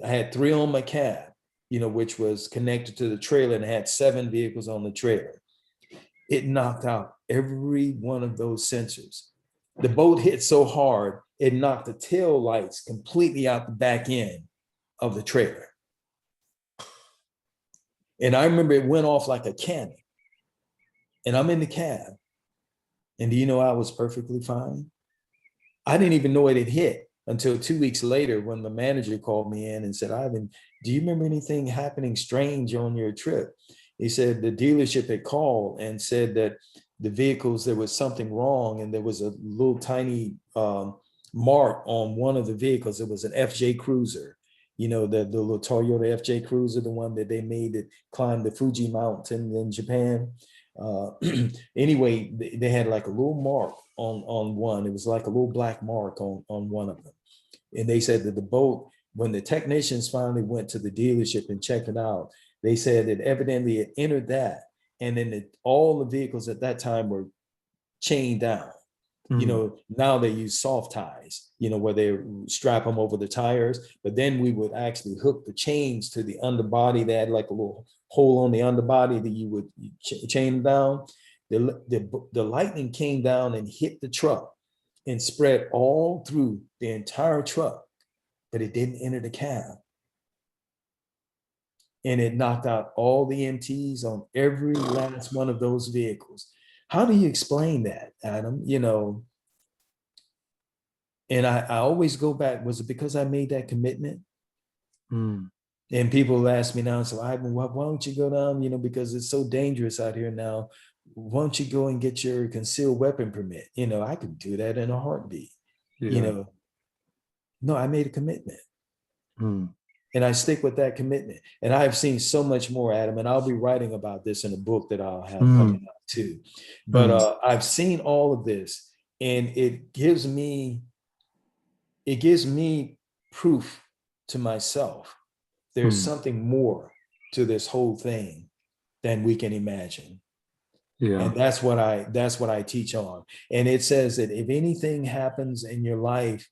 I had 3 on my cab, which was connected to the trailer, and I had 7 vehicles on the trailer. It knocked out every one of those sensors. The boat hit so hard, it knocked the tail lights completely out the back end of the trailer. And I remember it went off like a cannon. And I'm in the cab. And do you know I was perfectly fine? I didn't even know it had hit until 2 weeks later, when the manager called me in and said, Ivan, do you remember anything happening strange on your trip? He said the dealership had called and said that the vehicles, there was something wrong, and there was a little tiny mark on one of the vehicles. It was an FJ Cruiser, the little Toyota FJ Cruiser, the one that they made that climbed the Fuji Mountain in Japan. Uh, anyway, they had like a little mark on one. It was like a little black mark on one of them. And they said that the boat, when the technicians finally went to the dealership and checked it out, they said that evidently it entered that. And then all the vehicles at that time were chained down. Mm. Now they use soft ties, where they strap them over the tires. But then we would actually hook the chains to the underbody. They had like a little hole on the underbody that you would chain them down. The lightning came down and hit the truck and spread all through the entire truck, but it didn't enter the cab. And it knocked out all the MTs on every last one of those vehicles. How do you explain that, Adam? And I always go back, was it because I made that commitment? Mm. And people ask me now, so Ivan, why don't you go down, because it's so dangerous out here now. Why don't you go and get your concealed weapon permit? I could do that in a heartbeat. Yeah. No, I made a commitment. Mm. And I stick with that commitment. And I've seen so much more, Adam, and I'll be writing about this in a book that I'll have Mm. coming out too. But Mm. I've seen all of this, and it gives me proof to myself. There's Mm. something more to this whole thing than we can imagine. Yeah. And that's what I teach on. And it says that if anything happens in your life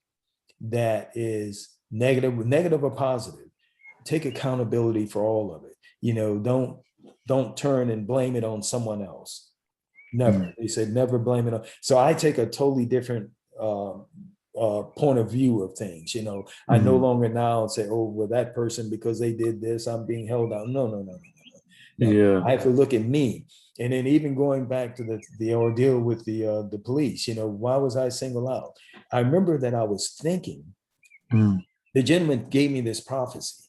that is negative or positive, take accountability for all of it. You know, don't turn and blame it on someone else. Never. They said never blame it on. So I take a totally different point of view of things. You know, I no longer now say, oh, well, that person, because they did this, I'm being held out. No, no, no, no, no, no. Yeah. I have to look at me. And then even going back to the ordeal with the police, you know, why was I singled out? I remember that I was thinking, the gentleman gave me this prophecy,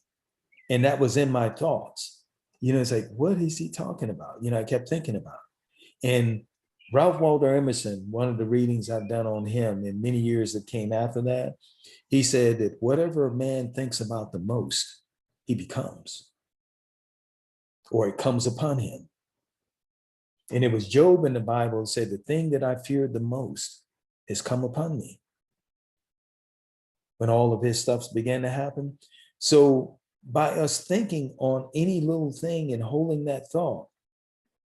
and that was in my thoughts. You know, it's like, what is he talking about? You know, I kept thinking about it. And Ralph Waldo Emerson, one of the readings I've done on him in many years that came after that, he said that whatever a man thinks about the most, he becomes, or it comes upon him. And it was Job in the Bible said, the thing that I feared the most has come upon me, when all of his stuff began to happen. So by us thinking on any little thing and holding that thought,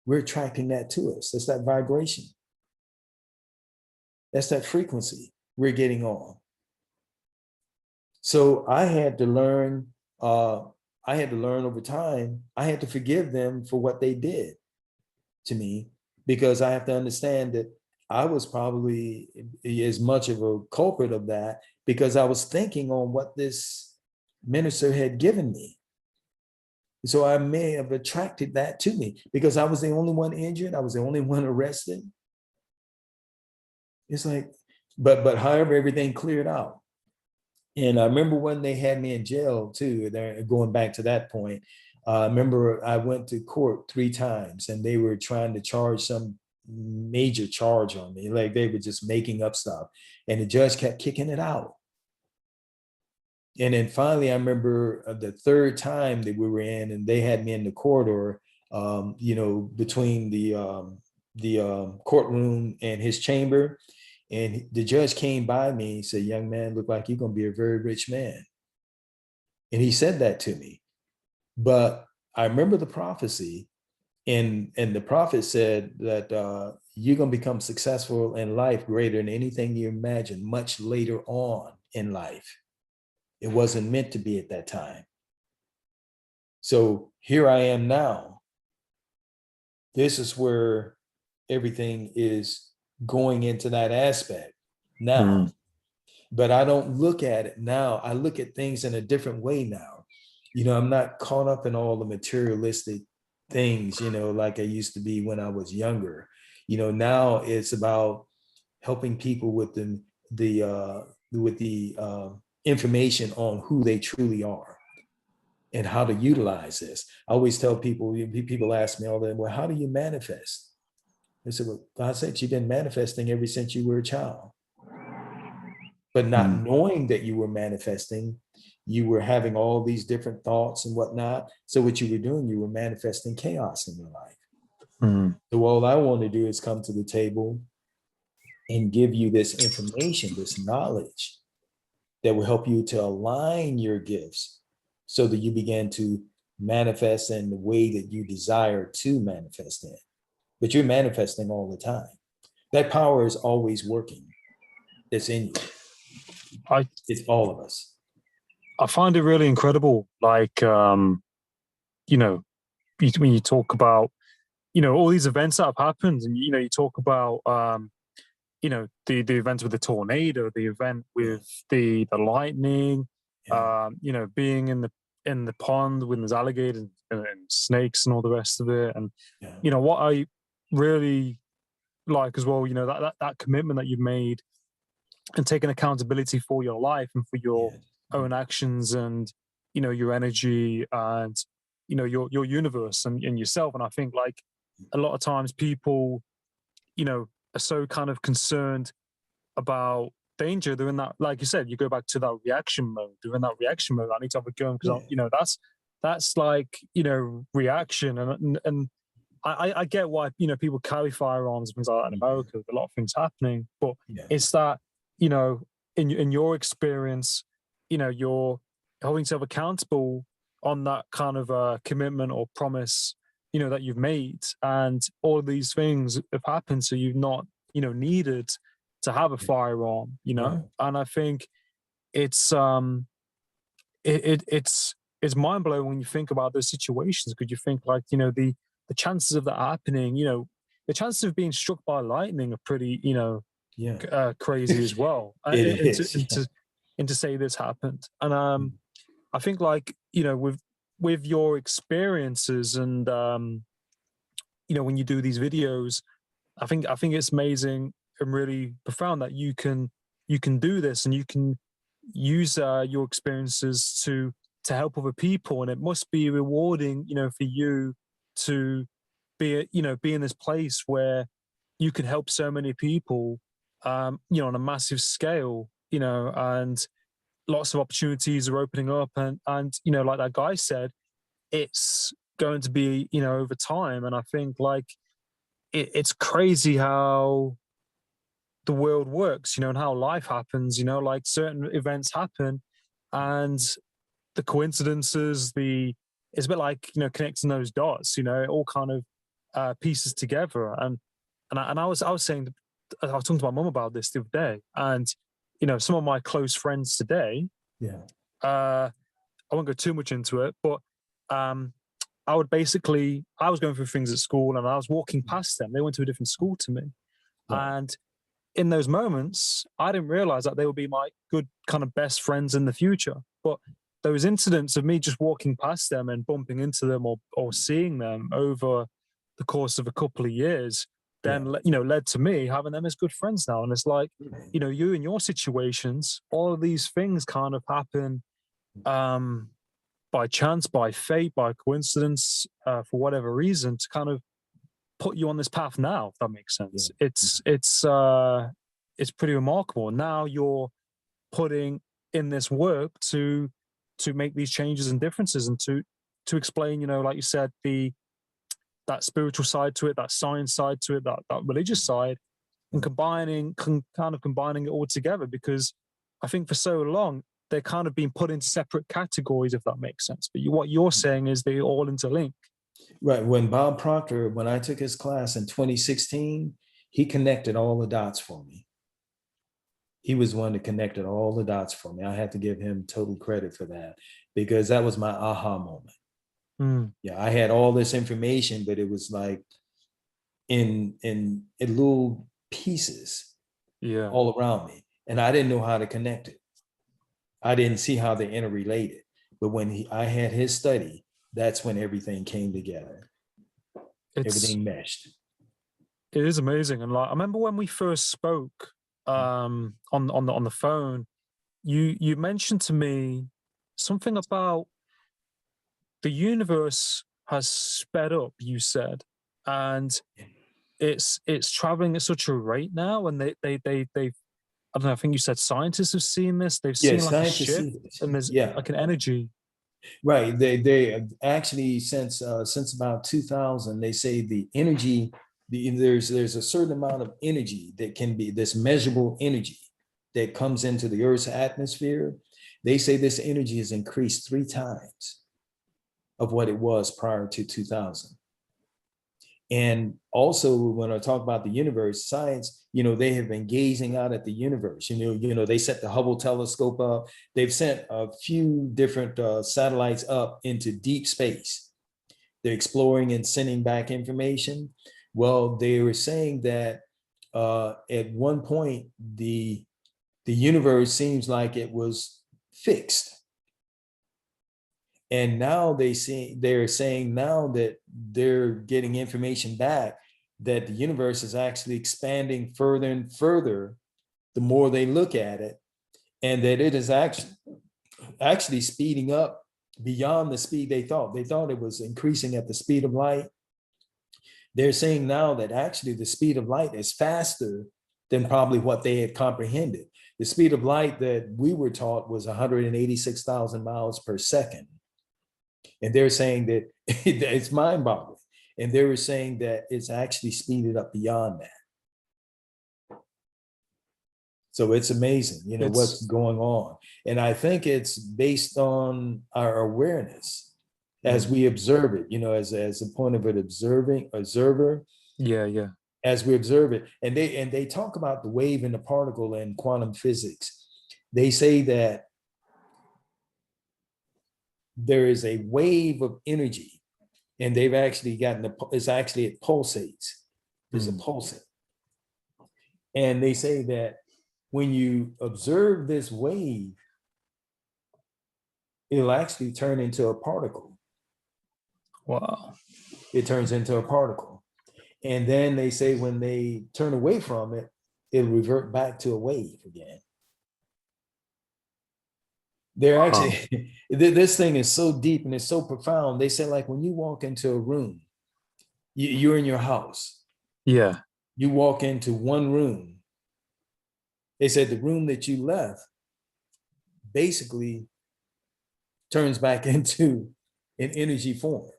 we're attracting that to us. That's that vibration. That's that frequency we're getting on. So I had to learn over time. I had to forgive them for what they did to me, because I have to understand that I was probably as much of a culprit of that, because I was thinking on what this minister had given me. So I may have attracted that to me, because I was the only one injured. I was the only one arrested. It's like, but however, everything cleared out. And I remember when they had me in jail too, going back to that point, I remember I went to court 3 times, and they were trying to charge some major charge on me. Like they were just making up stuff, and the judge kept kicking it out. And then finally, I remember the 3rd time that we were in, and they had me in the corridor, you know, between the courtroom and his chamber. And the judge came by me and said, young man, look like you're going to be a very rich man. And he said that to me. But I remember the prophecy, and the prophet said that you're going to become successful in life greater than anything you imagine much later on in life. It wasn't meant to be at that time. So here I am now. This is where everything is going into that aspect now. But I don't look at it now. I look at things in a different way now. You know, I'm not caught up in all the materialistic things, you know, like I used to be when I was younger. You know, now it's about helping people with the information on who they truly are and how to utilize this. I always tell people ask me all the time, well, how do you manifest? I said, well, God said you've been manifesting ever since you were a child. But not knowing that you were manifesting, you were having all these different thoughts and whatnot. So what you were doing, you were manifesting chaos in your life. So all I want to do is come to the table and give you this information, this knowledge that will help you to align your gifts so that you begin to manifest in the way that you desire to manifest in. But you're manifesting all the time. That power is always working. It's in you. It's all of us. I find it really incredible. Like, you know, when you talk about, you know, all these events that have happened, and, you know, you talk about, you know, the events with the tornado, the event with the lightning, you know, being in the pond with those alligators and snakes and all the rest of it. And, you know, what I really like as well, you know, that commitment that you've made and taking accountability for your life and for your own actions and, you know, your energy and, you know, your universe and yourself. And I think, like, a lot of times people, you know, are so kind of concerned about danger. They're in that, like you said, you go back to that reaction mode. They're in that reaction mode. I need to have a gun because, you know, that's like, you know, reaction. And I get why, you know, people carry firearms and things like that in America. There's a lot of things happening, but it's that, you know, in your experience, you know, you're holding yourself accountable on that kind of commitment or promise, you know, that you've made, and all of these things have happened, so you've not, you know, needed to have a firearm, you know. And I think it's it's mind blowing when you think about those situations. Could you think like, the chances of that happening, the chances of being struck by lightning are pretty, Yeah, crazy as well. it And to, is. and Yeah. to and to say this happened, and I think like with your experiences and when you do these videos, I think it's amazing and really profound that you can do this and you can use your experiences to help other people, and it must be rewarding, for you to be in this place where you can help so many people, on a massive scale, and lots of opportunities are opening up, and like that guy said, it's going to be over time, and I think like it's crazy how the world works, and how life happens, like certain events happen, and the coincidences, it's a bit like connecting those dots, it all kind of pieces together. And I was saying, I was talking to my mum about this the other day, and some of my close friends today, Yeah. uh, I won't go too much into it, but um, I was going through things at school, and I was walking past them. They went to a different school to me, Right. and in those moments, I didn't realize that they would be my good kind of best friends in the future. But those incidents of me just walking past them and bumping into them, or seeing them over the course of a couple of years, Yeah. then led to me having them as good friends now. And it's like, Right. you in your situations, all of these things kind of happen um, by chance, by fate, by coincidence, for whatever reason, to kind of put you on this path now, if that makes Yeah. sense. It's pretty remarkable. Now you're putting in this work to make these changes and differences, and to explain, like you said, that spiritual side to it, that science side to it, that religious side, and kind of combining it all together. Because I think for so long they're kind of being put into separate categories, if that makes sense. But what you're saying is they all interlink. Right. When Bob Proctor, when I took his class in 2016, he connected all the dots for me. He was one that connected all the dots for me. I have to give him total credit for that, because that was my aha moment. Mm, Yeah, I had all this information, but it was like in little pieces yeah, all around me, and I didn't know how to connect it. I didn't see how they interrelated. But when I had his study, that's when everything came together. it's Everything meshed. it is amazing. And like I remember when we first spoke on the phone, you mentioned to me something about the universe has sped up, you said, and it's traveling at such a rate now, and they've, I don't know, I think you said scientists have seen this. They've Yeah, seen like a scientists shift, see this. and there's Yeah, like an energy. right. They actually, since about 2000, they say the energy, there's a certain amount of energy that can be this measurable energy that comes into the Earth's atmosphere. They say this energy has increased 3 times of what it was prior to 2000. And also, when I talk about the universe, science, they have been gazing out at the universe. They set the Hubble telescope up. They've sent a few different satellites up into deep space. They're exploring and sending back information. Well, they were saying that at one point the universe seems like it was fixed. And now they're saying now that they're getting information back that the universe is actually expanding further and further the more they look at it, and that it is actually speeding up beyond the speed they thought. They thought it was increasing at the speed of light. They're saying now that actually the speed of light is faster than probably what they had comprehended. The speed of light that we were taught was 186,000 miles per second. And they're saying that it's mind boggling. And they were saying that it's actually speeded up beyond that. So it's amazing, what's It's going on. And I think it's based on our awareness as mm, we observe it, as a point of an observer, yeah, yeah, as we observe it. And they talk about the wave and the particle in quantum physics. They say that there is a wave of energy, and they've actually it pulsates. There's a pulsate. And they say that when you observe this wave, it'll actually turn into a particle. Wow. It turns into a particle. And then they say when they turn away from it, it'll revert back to a wave again. They're actually, this thing is so deep and it's so profound. They say, like, when you walk into a room, you're in your house. Yeah. You walk into one room. They said the room that you left basically turns back into an energy form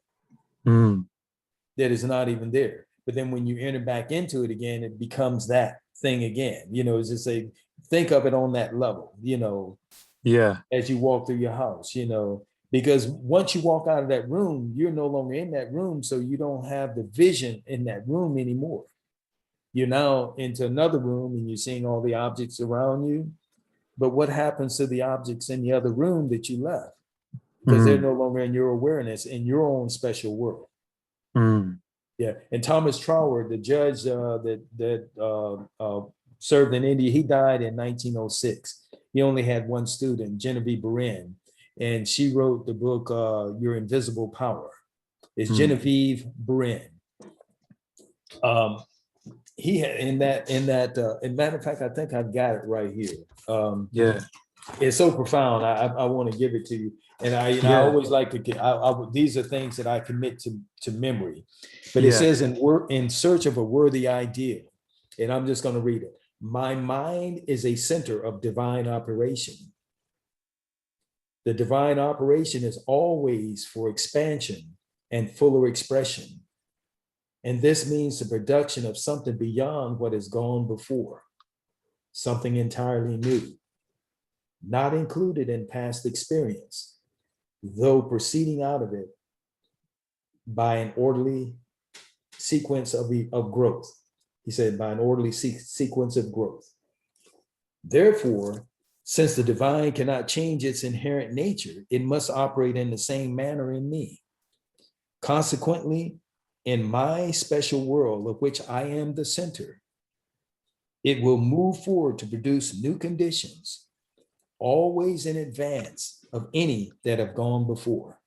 that is not even there. But then when you enter back into it again, it becomes that thing again. It's just think of it on that level, Yeah. as you walk through your house, because once you walk out of that room, you're no longer in that room. So you don't have the vision in that room anymore. You're now into another room and you're seeing all the objects around you. But what happens to the objects in the other room that you left? Because they're no longer in your awareness, in your own special world. Yeah. And Thomas Troward, the judge that served in India, he died in 1906. He only had one student, Genevieve Berin, and she wrote the book Your Invisible Power. It's Genevieve Berin. He had in matter of fact, I think I've got it right here. Yeah. It's so profound. I want to give it to you. And I always like to get, these are things that I commit to memory. But it says in search of a worthy ideal, and I'm just going to read it. My mind is a center of divine operation. The divine operation is always for expansion and fuller expression. And this means the production of something beyond what has gone before, something entirely new, not included in past experience, though proceeding out of it by an orderly sequence of growth. He said, by an orderly sequence of growth. Therefore, since the divine cannot change its inherent nature, it must operate in the same manner in me. Consequently, in my special world of which I am the center, it will move forward to produce new conditions, always in advance of any that have gone before.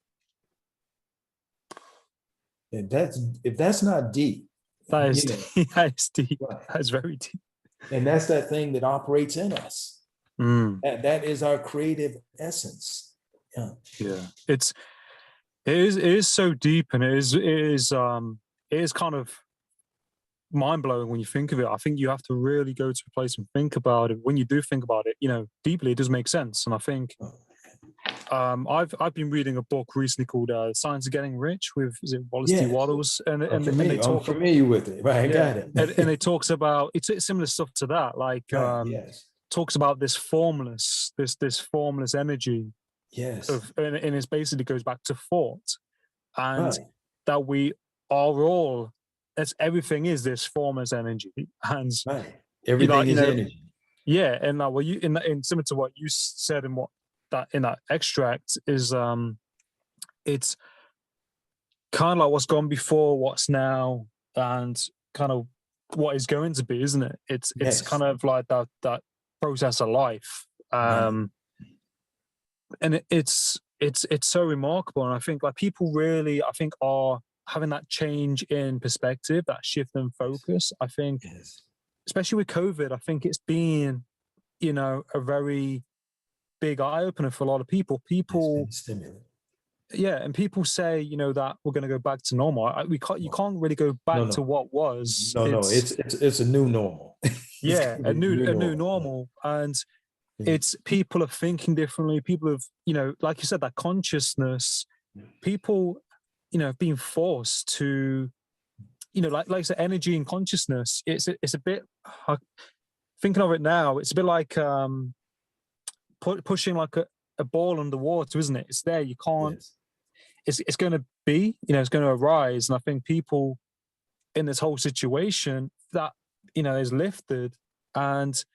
And if that's not deep, that is deep. That is deep. Right. That's very deep. And that's that thing that operates in us. That is our creative essence. Yeah. It is so deep, and it is kind of mind-blowing when you think of it. I think you have to really go to a place and think about it. When you do think about it, deeply, it does make sense. And I think I've been reading a book recently called Science of Getting Rich with, is it Wallace D. Wattles? And I'm I'm familiar with it. Right, I got it. and it talks about, it's similar stuff to that. Like talks about this formless energy. Yes. And it basically goes back to thought, and that we are all, that's everything is this formless energy, and everything is energy. Yeah, and well, in similar to what you said in that extract is, it's kind of like what's gone before, what's now, and kind of what is going to be, isn't it? It's kind of like that process of life, and it's so remarkable. And I think like people really, I think, are having that change in perspective, that shift in focus. I think, especially with COVID, I think it's been, a very big eye opener for a lot of people. Yeah, and people say, that we're going to go back to normal. You can't really go back to what was. It's a new normal. Yeah, a new normal, and it's people are thinking differently. People have, like you said, that consciousness. People, being forced to, like I said, energy and consciousness. It's a bit. Thinking of it now, it's a bit like pushing like a ball underwater, isn't it? It's there. You can't. It's going to be, it's going to arise, and I think people in this whole situation that is lifted, and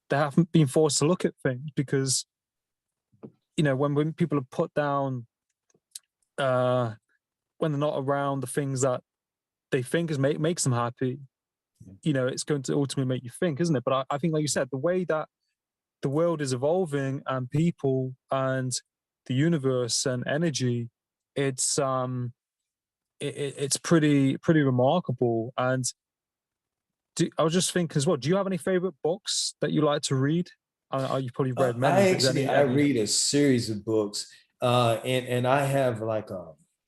they haven't been forced to look at things because, when people are put down uh, when they're not around the things that they think makes them happy, it's going to ultimately make you think, isn't it? But I think, like you said, the way that the world is evolving and people and the universe and energy, it's it's pretty remarkable. And I was just thinking as well, do you have any favorite books that you like to read? You probably read many, but is I any? read a series of books, and I have like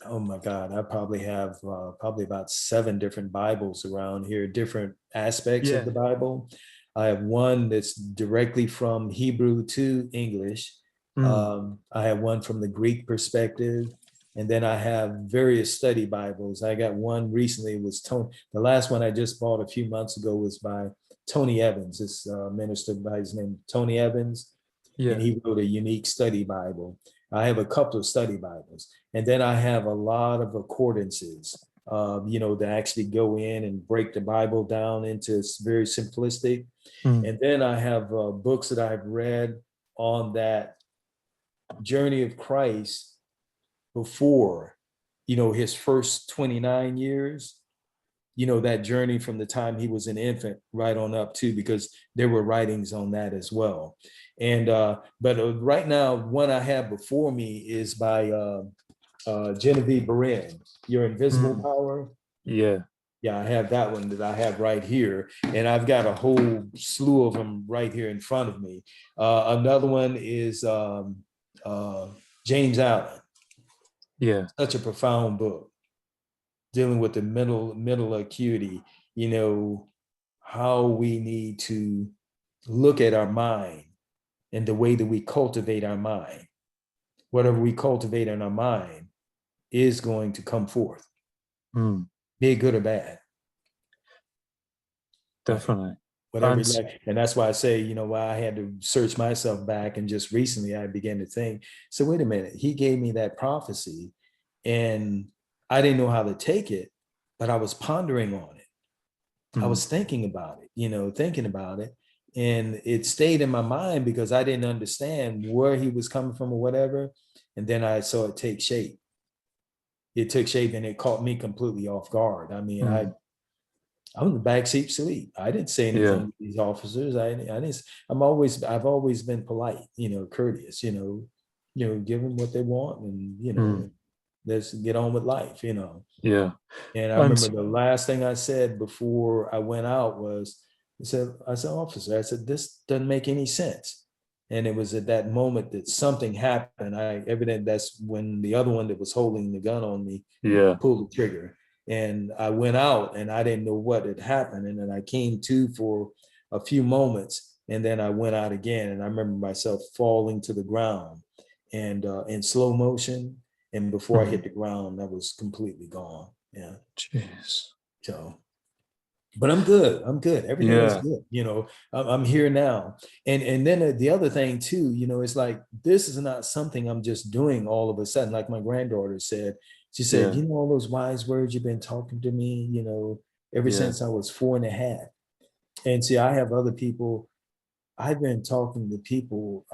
oh my God, I probably have probably about 7 different Bibles around here, different aspects of Yeah. the Bible. I have one that's directly from Hebrew to English. Mm, I have one from the Greek perspective, and then I have various study Bibles. I got one recently, was Tony. The last one I just bought a few months ago was by Tony Evans. This minister by his name Tony Evans, and yeah. he wrote a unique study Bible. I have a couple of study Bibles, and then I have a lot of accordances. To actually go in and break the Bible down into very simplistic. Mm, And then I have books that I've read on that journey of Christ before, his first 29 years, that journey from the time he was an infant right on up to, because there were writings on that as well. And but right now, one I have before me is by Genevieve Berin, Your Invisible mm, Power. yeah. Yeah, I have that one that I have right here, and I've got a whole slew of them right here in front of me. Another one is uh, James Allen, Yeah. such a profound book dealing with the mental acuity, how we need to look at our mind and the way that we cultivate our mind. Whatever we cultivate in our mind is going to come forth, Mm, be it good or bad. Right. definitely. Whatever, And like, and that's why I say, why I had to search myself back, and just recently I began to think, so wait a minute, he gave me that prophecy and I didn't know how to take it, but I was pondering on it. I mm, was thinking about it, thinking about it. And it stayed in my mind because I didn't understand where he was coming from or whatever. And then I saw it take shape. It took shape and it caught me completely off guard. I mean, mm, I'm in the backseat sleep. I didn't say yeah. anything to these officers. I didn't. I've always been polite, courteous, give them what they want, and Mm, let's get on with life, yeah. And I And remember the last thing I said before I went out was, I said, officer, I said, this doesn't make any sense. And it was at that moment that something happened. That's when the other one that was holding the gun on me yeah. pulled the trigger. And I went out and I didn't know what had happened. And then I came to for a few moments, and then I went out again. And I remember myself falling to the ground and in slow motion. And before I hit Mm, the ground, I was completely gone. Yeah. jeez. So, but I'm good. I'm good. Everything is Yeah. good. I'm here now. And then the other thing too, it's like, this is not something I'm just doing all of a sudden. Like my granddaughter said, she said, Yeah. all those wise words you've been talking to me, ever Yeah. since I was 4.5. And see, I have other people. I've been talking to people,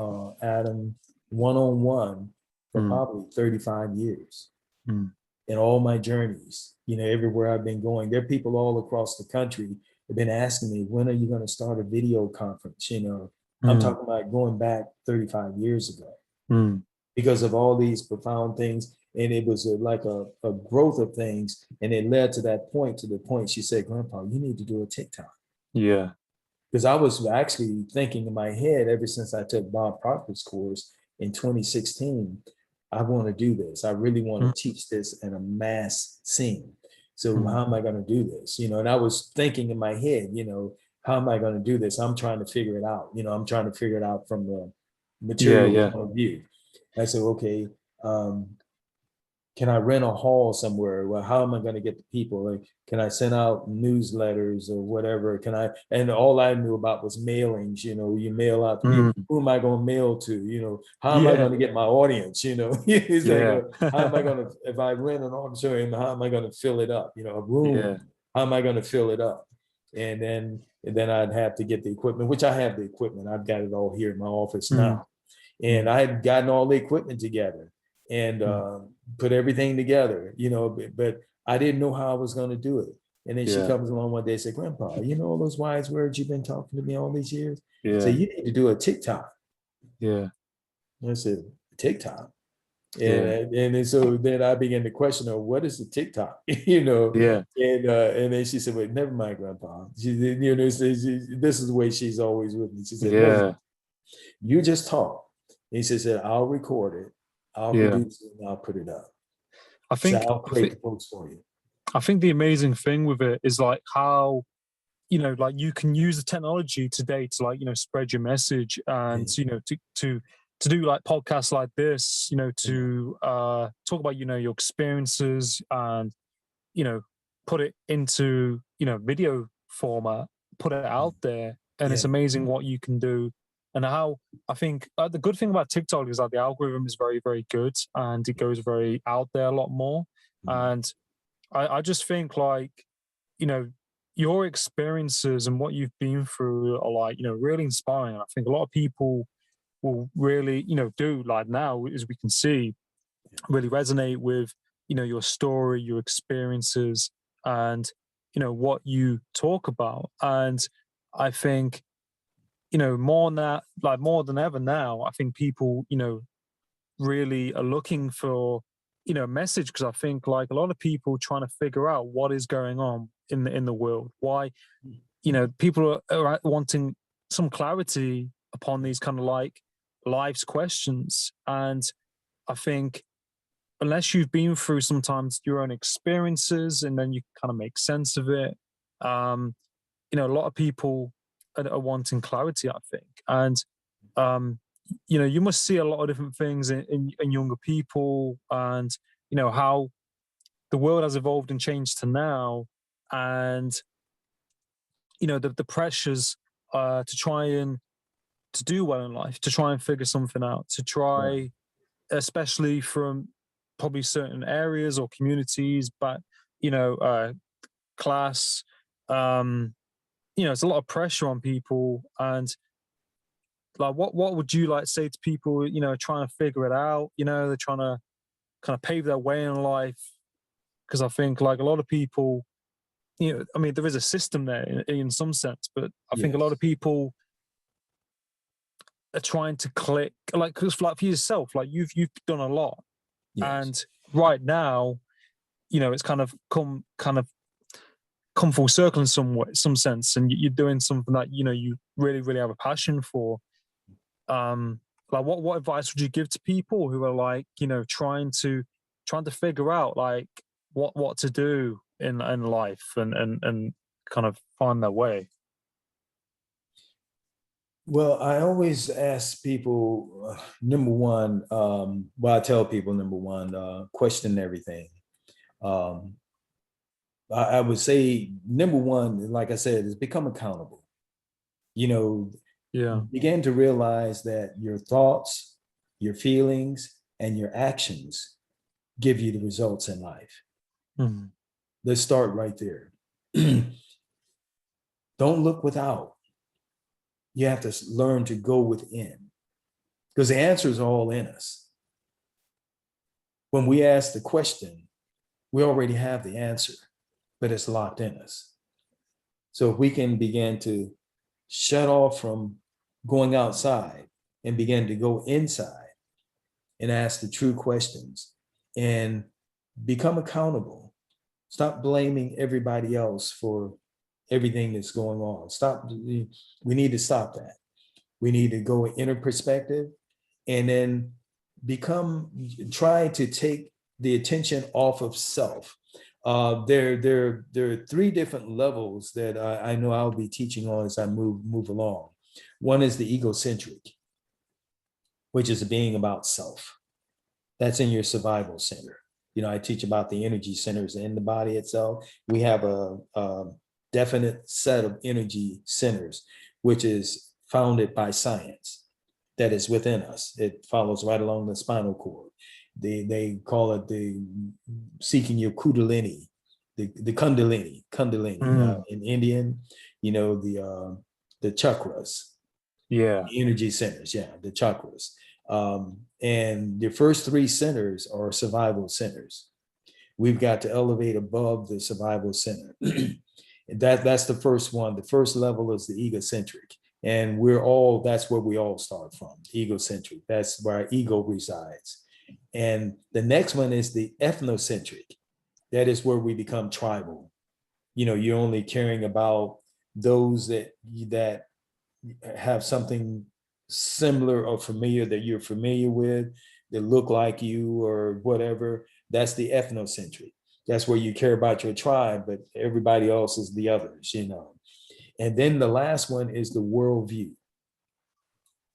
Adam, one on one for Mm, probably 35 years. mm, In all my journeys, everywhere I've been going. There are people all across the country have been asking me, when are you going to start a video conference? I'm mm, talking about going back 35 years ago, mm, because of all these profound things. And it was like a growth of things. And it led to that point, to the point she said, Grandpa, you need to do a TikTok. yeah. Because I was actually thinking in my head ever since I took Bob Proctor's course in 2016, I want to do this. I really want Mm, to teach this in a mass scene. So mm, how am I going to do this? And I was thinking in my head, how am I going to do this? I'm trying to figure it out. I'm trying to figure it out from the yeah. material Yeah. point of view. I said, okay, um, can I rent a hall somewhere? Well, how am I going to get the people? Like, can I send out newsletters or whatever? And all I knew about was mailings, you mail out to people. Mm, Who am I going to mail to? How am I yeah. going to get my audience? It's like, Yeah. how am I going to, if I rent an auditorium, how am I going to fill it up? A room, Yeah. how am I going to fill it up? And then I'd have to get the equipment, which I have the equipment. I've got it all here in my office Mm, now. And mm, I had gotten all the equipment together. and Mm. put everything together, but I didn't know how I was going to do it. And then she Yeah. comes along one day and said, Grandpa, all those wise words you've been talking to me all these years? So Yeah. you need to do a TikTok. Yeah. And I said, TikTok? Yeah. And so then I began to question her, what is the TikTok? Yeah. And then she said, wait, never mind, Grandpa. This is the way she's always with me. She said, no, Yeah. you just talk. And she said, I'll record it, I'll Yeah. produce it, and I'll put it up. I So think I'll I create think the post for you. I think the amazing thing with it is like how, like you can use the technology today to like, spread your message and, Yeah, to do like podcasts like this, yeah, to talk about, your experiences and, you know, put it into, video format, put it out there. And yeah, it's amazing what you can do. And how I think the good thing about TikTok is that the algorithm is very, very good and it goes very out there a lot more. yeah, And I just think like, you know, your experiences and what you've been through are like, really inspiring. And I think a lot of people will really, do like now, as we can see, really resonate with, your story, your experiences, and, what you talk about. And I think, more than ever now, I think people, really are looking for a message because I think like a lot of people trying to figure out what is going on in the world. Why people are wanting some clarity upon these kind of like life's questions, and I think unless you've been through sometimes your own experiences and then you kind of make sense of it, um, a lot of people are wanting clarity, I think, and um, you must see a lot of different things in younger people, and how the world has evolved and changed to now, and the pressures to try and to do well in life, to try and figure something out, to right. try, especially from probably certain areas or communities, but class, um, it's a lot of pressure on people, and like what would you like say to people trying to figure it out, they're trying to kind of pave their way in life, because I think like a lot of people, I mean there is a system there in some sense, but I think a lot of Yes, people are trying to click, like, because like for yourself, like you've done a lot, yes, and right now it's come full circle in some way, some sense, and you're doing something that you really really have a passion for. um like what advice would you give to people who are like trying to figure out like what to do in life, and kind of find their way? well, I always ask people, number one, well, I tell people, number one, question everything. um, I would say number one, like I said, is become accountable. You know, Yeah. begin to realize that your thoughts, your feelings, and your actions give you the results in life. Mhm. Let's start right there. Don't look without. You have to learn to go within because the answer is all in us. When we ask the question, we already have the answer, but it's locked in us. So if we can begin to shut off from going outside and begin to go inside and ask the true questions and become accountable. Stop blaming everybody else for everything that's going on. We need to stop that. We need to go inner perspective and then try to take the attention off of self. There are three different levels that I know I'll be teaching on as I move along. One is the egocentric, which is being about self. That's in your survival center. I teach about the energy centers in the body itself. We have a definite set of energy centers, which is founded by science that is within us. It follows right along the spinal cord. They call it the seeking your kundalini, the kundalini Mm. in Indian. The chakras, Yeah. the energy centers, yeah, the chakras. And the first three centers are survival centers. We've got to elevate above the survival center. That's the first one. The first level is the egocentric. And that's where we all start from, egocentric. That's where our ego resides. And the next one is the ethnocentric. That is where we become tribal. You're only caring about those that have something similar or familiar that you're familiar with, that look like you or whatever. That's the ethnocentric. That's where you care about your tribe, but everybody else is the others. And then the last one is the worldview.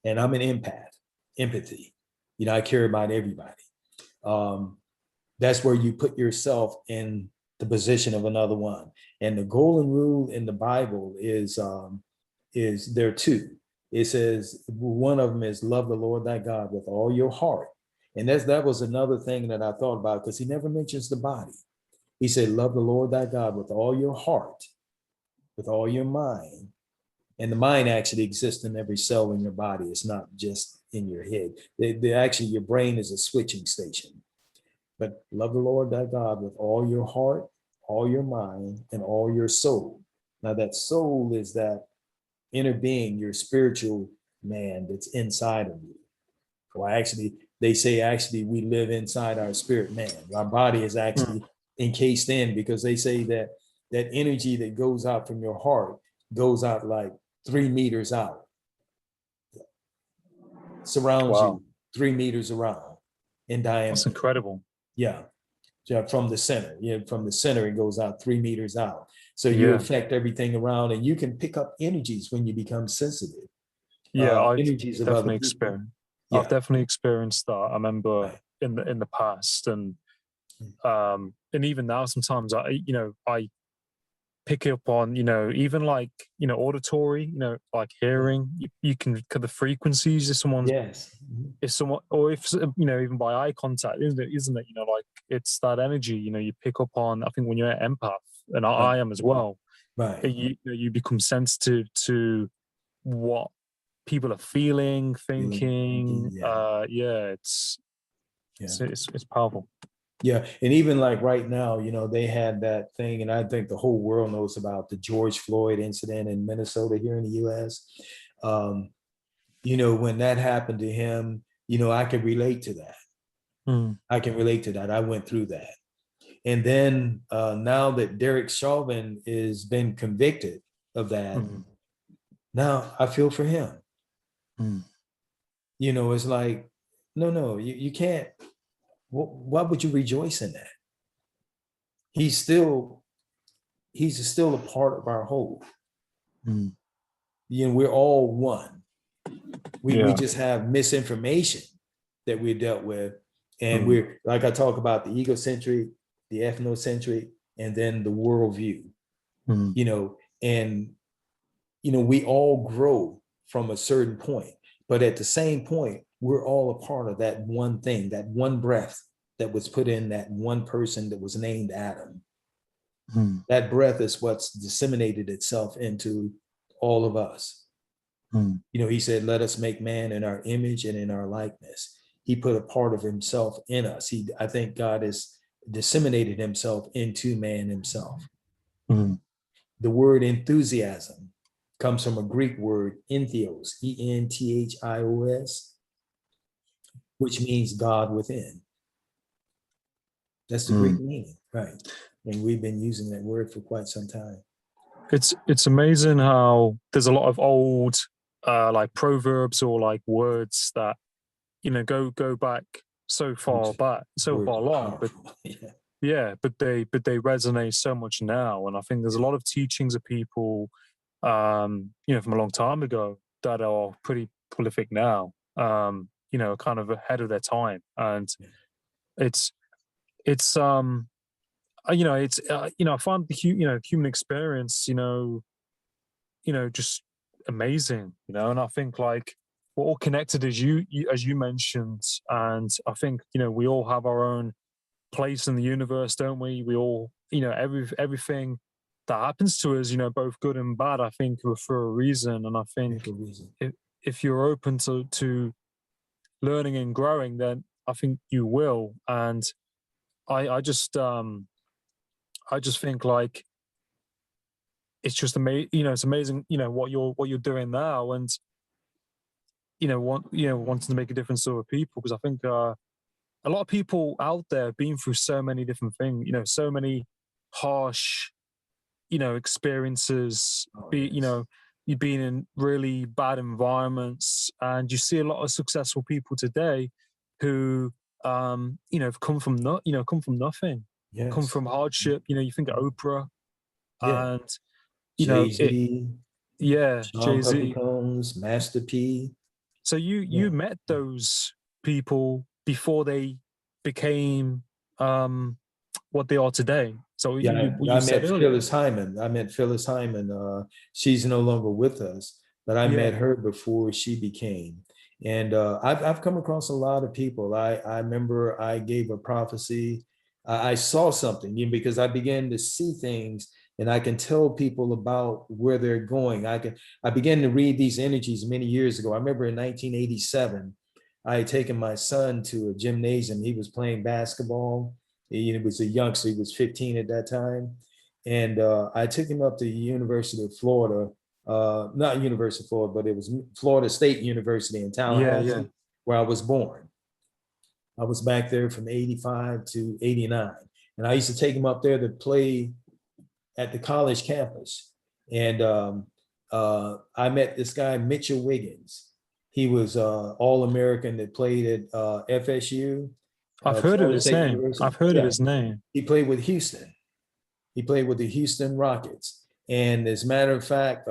And I'm an empath, empathy. I care about everybody. That's where you put yourself in the position of another one. And the golden rule in the Bible is there are two. It says one of them is love the Lord thy God with all your heart. And that was another thing that I thought about, because he never mentions the body. He said, love the Lord thy God with all your heart, with all your mind. And the mind actually exists in every cell in your body. It's not just in your head. Actually, your brain is a switching station. But love the Lord thy God with all your heart, all your mind, and all your soul. Now, that soul is that inner being, your spiritual man that's inside of you. Well, actually, they say we live inside our spirit man. Our body is actually encased in, because they say that energy that goes out from your heart goes out like 3 meters out, surrounds Wow. you 3 meters around in diameter. That's incredible. Yeah. From the center. From the center, it goes out 3 meters out. So you affect everything around, and you can pick up energies when you become sensitive. Yeah, Energies of other people. Yeah. I've definitely experienced that. I remember Right. in the past, and even now sometimes I pick up on, even like, auditory, like hearing. You can the frequencies if someone's Yes. if someone, or if even by eye contact, isn't it, like it's that energy, you pick up on. I think when you're an empath, and I am as well, Right. you become sensitive to what people are feeling, thinking. Yeah. It's powerful. Yeah. And even like right now, they had that thing, and I think the whole world knows about the George Floyd incident in Minnesota here in the US. When that happened to him, I can relate to that. I can relate to that. I went through that. And then now that Derek Chauvin has been convicted of that, now I feel for him. It's like, no, you can't. Why would you rejoice in that? He's still a part of our whole. We're all one. We just have misinformation that we're dealt with. And we're, like I talk about, the egocentric, the ethnocentric, and then the worldview. And we all grow from a certain point, but at the same point, we're all a part of that one thing, that one breath that was put in that one person that was named Adam. That breath is what's disseminated itself into all of us. He said, let us make man in our image and in our likeness. He put a part of himself in us. I think God has disseminated himself into man himself. The word enthusiasm comes from a Greek word, entheos, E-N-T-H-I-O-S, which means God within. That's the Greek meaning, right? And we've been using that word for quite some time. It's amazing how there's a lot of old like proverbs or like words that go back so far long, but but they resonate so much now. And I think there's a lot of teachings of people from a long time ago that are pretty prolific now, kind of ahead of their time. And it's I find the human experience, just amazing, and I think like we're all connected, as you mentioned, and I think we all have our own place in the universe, don't we? We all, everything that happens to us, both good and bad, I think are for a reason. And I think if you're open to learning and growing, then I think you will. And I just think like it's just amazing. It's amazing. What you're doing now, and wanting to make a difference to other people. Because I think a lot of people out there have been through so many different things. So many harsh experiences. Oh, yes. You've been in really bad environments, and you see a lot of successful people today who have come from nothing, come Yes. from hardship. You think of Oprah, Yeah. and it Jay-Z, yeah, Sean Puffy Jay-Z. Combs, Master P. So you Yeah. met those people before they became what they are today. So Yeah, what I you said met earlier. Phyllis Hyman. I met Phyllis Hyman. She's no longer with us, but I met Yeah, her before she became. And I've come across a lot of people. I remember I gave a prophecy. I saw something, because I began to see things, and I can tell people about where they're going. I began to read these energies many years ago. I remember in 1987, I had taken my son to a gymnasium. He was playing basketball. He was a youngster. He was 15 at that time. And I took him up to the University of Florida, not University of Florida, but it was Florida State University in yeah. Tallahassee, where I was born. I was back there from 85 to 89. And I used to take him up there to play at the college campus. And I met this guy, Mitchell Wiggins. He was All American that played at FSU, I've heard of Florida his State name. University. I've heard of Yeah, his name. he played with Houston. He played with the Houston Rockets. And as a matter of fact,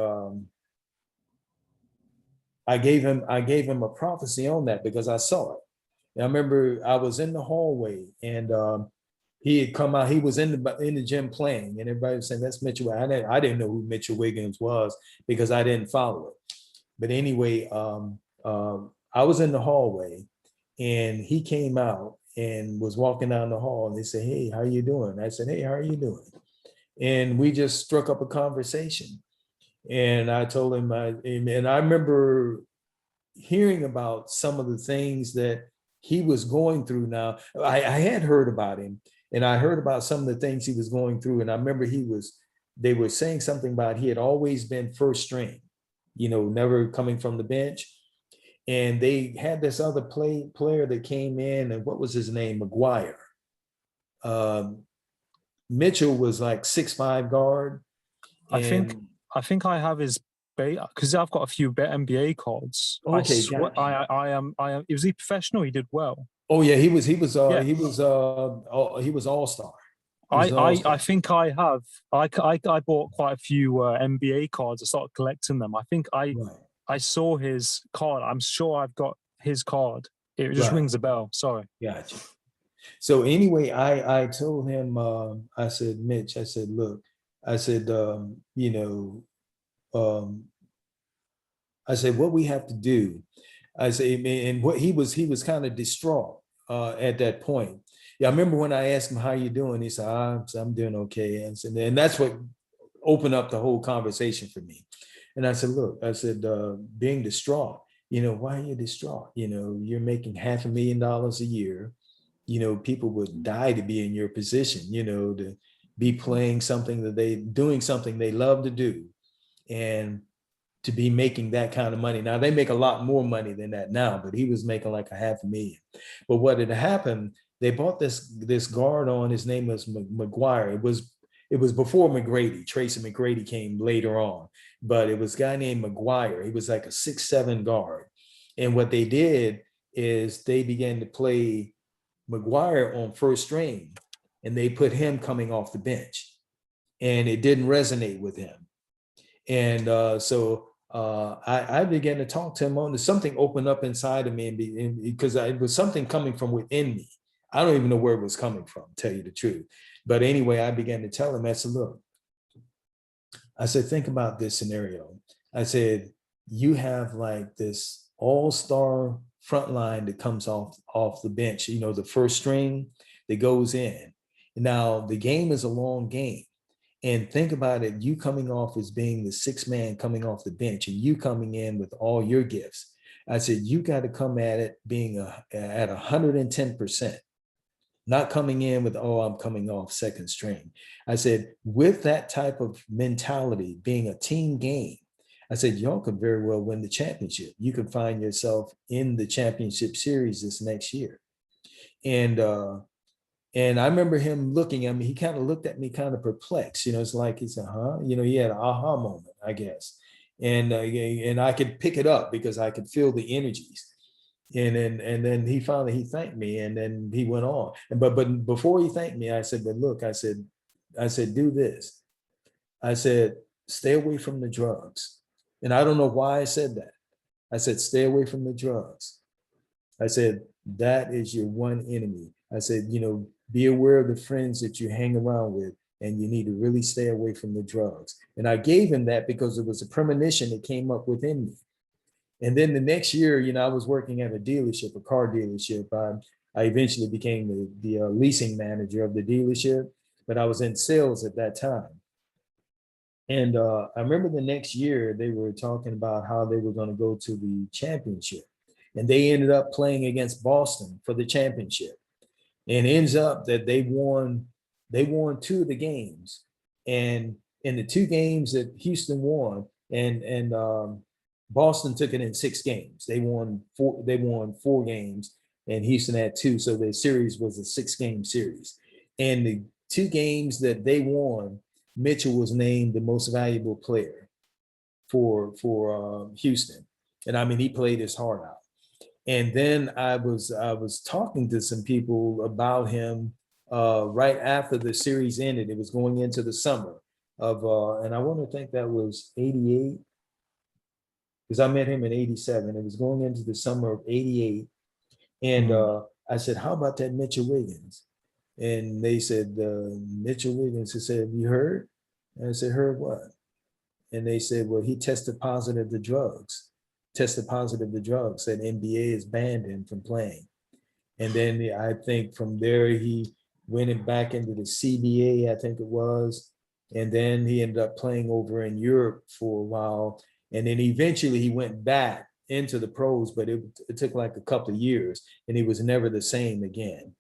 I gave him a prophecy on that because I saw it. And I remember I was in the hallway, and he had come out. He was in the gym playing, and everybody was saying, "That's Mitchell." I didn't know who Mitchell Wiggins was because I didn't follow it. But anyway, I was in the hallway, and he came out and was walking down the hall, and they said, "Hey, how you doing?" I said, "Hey, how are you doing?" And we just struck up a conversation. And I told him, and I remember hearing about some of the things that he was going through. Now, I had heard about him, and I heard about some of the things he was going through. And I remember they were saying something about he had always been first string, never coming from the bench. And they had this other player that came in, and what was his name? McGuire. Um, Mitchell was like 6'5" guard. I think And I think I have his beta because I've got a few NBA cards. I okay, swear gotcha. I am. Was he professional? He did well. Oh yeah, Yeah, he was all-star. He was I an I I all-star. think I have. I bought quite a few NBA cards. I started collecting them. I think Right, I saw his card. I'm sure I've got his card. It just right. rings a bell. Sorry. Gotcha. So anyway, I told him, I said, Mitch, I said, look, I said, um, I said, what we have to do, I say, and what he was kind of distraught at that point. Yeah, I remember when I asked him, how you doing? He said, I'm doing okay. And that's what opened up the whole conversation for me. And I said, look, I said, being distraught, why are you distraught? You're making $500,000 a year. People would die to be in your position, to be playing something doing something they love to do. And to be making that kind of money. Now they make a lot more money than that now, but he was making like $500,000. But what had happened, they bought this guard on. His name was McGuire. It was before McGrady. Tracy McGrady came later on, but it was a guy named McGuire. He was like a 6'7" guard. And what they did is they began to play McGuire on first string, and they put him coming off the bench, and it didn't resonate with him. And so I began to talk to him on something opened up inside of me, because it was something coming from within me. I don't even know where it was coming from, to tell you the truth. But anyway, I began to tell him, I said, look, I said, think about this scenario. I said, you have like this all-star front line that comes off the bench, the first string that goes in. Now, the game is a long game. And think about it, you coming off as being the sixth man coming off the bench, and you coming in with all your gifts. I said, you got to come at it being at 110%, not coming in with, oh, I'm coming off second string. I said, with that type of mentality, being a team game, I said, y'all could very well win the championship. You could find yourself in the championship series this next year. And I remember him looking at me. He kind of looked at me kind of perplexed. It's like he said, huh? He had an aha moment, I guess. And I could pick it up because I could feel the energies. And then he finally thanked me, and then he went on. But before he thanked me, I said, but look, I said, do this. I said, stay away from the drugs. And I don't know why I said that. I said, stay away from the drugs. I said, that is your one enemy. I said, be aware of the friends that you hang around with, and you need to really stay away from the drugs. And I gave him that because it was a premonition that came up within me. And then the next year, I was working at a dealership, a car dealership. I eventually became the leasing manager of the dealership, but I was in sales at that time. And I remember the next year they were talking about how they were going to go to the championship, and they ended up playing against Boston for the championship. And ends up that they won two of the games, and in the two games that Houston won, and Boston took it in 6 games. They won four games, and Houston had two, so the series was a 6-game series. And the 2 games that they won, Mitchell was named the most valuable player for Houston, and I mean he played his heart out. And then I was talking to some people about him right after the series ended. It was going into the summer of, and I want to think that was '88, because I met him in '87. It was going into the summer of '88, and I said, "How about that Mitchell Wiggins?" And they said, "Mitchell Wiggins." I said, "Have you heard?" And I said, "Heard what?" And they said, "Well, he tested positive to drugs." Tested positive to drugs, and NBA has banned him from playing. And then I think from there he went back into the CBA, I think it was, and then he ended up playing over in Europe for a while, and then eventually he went back into the pros, but it took like a couple of years, and he was never the same again.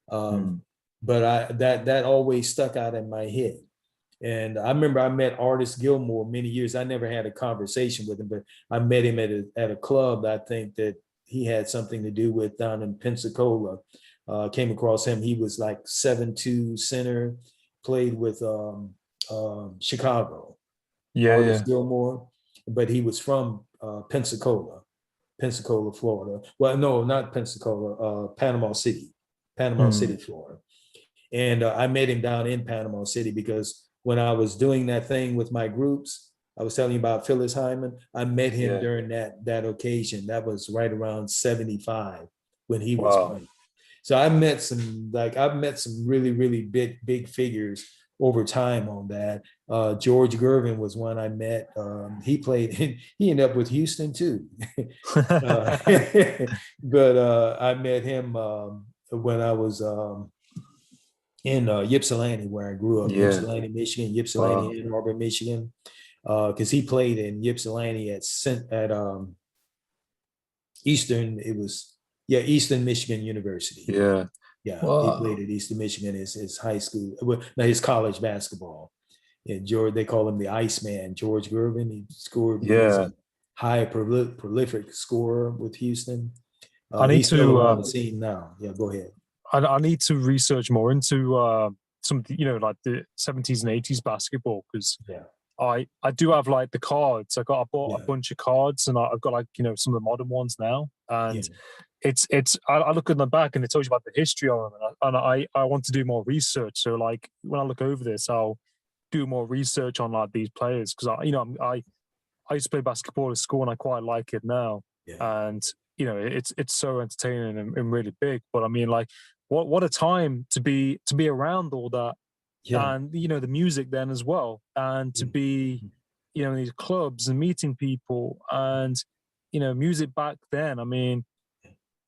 But that always stuck out in my head. And I remember I met Artis Gilmore many years. I never had a conversation with him, but I met him at a club that I think that he had something to do with down in Pensacola. Came across him. He was like 7'2" center, played with Chicago, Yeah, Artis yeah. Gilmore, but he was from Pensacola, Florida. Well, no, not Pensacola, Panama City, Florida. And I met him down in Panama City because when I was doing that thing with my groups, I was telling you about Phyllis Hyman. I met him Yeah. during that occasion. That was right around '75 when he was Wow. playing. So I've met some really, really big figures over time on that. George Gervin was one I met. He played, he ended up with Houston too. uh, but I met him when I was in Ypsilanti, where I grew up, Yeah. Ypsilanti, Michigan, Wow. Ypsilanti, Ann Arbor, Michigan, because he played in Ypsilanti at Eastern. It was Eastern Michigan University. Yeah. Yeah, he played Wow. at Eastern Michigan his high school, well, no, his college basketball. And George, they call him the Iceman, George Gervin. He was Yeah. a high prolific scorer with Houston. I need He's still to around the scene now. Yeah, go ahead. I need to research more into some, like the 70s and 80s basketball, because Yeah, I do have like the cards. I bought a yeah, bunch of cards, and I've got like some of the modern ones now, yeah, and I look at the back and it tells you about the history of them, and I want to do more research. So like when I look over this, I'll do more research on like these players, because I used to play basketball at school and I quite like it now, yeah, and it's so entertaining and really big. But I mean, like, what a time to be around all that, yeah. and the music then as well, and to Mm. be in these clubs and meeting people, and music back then. I mean,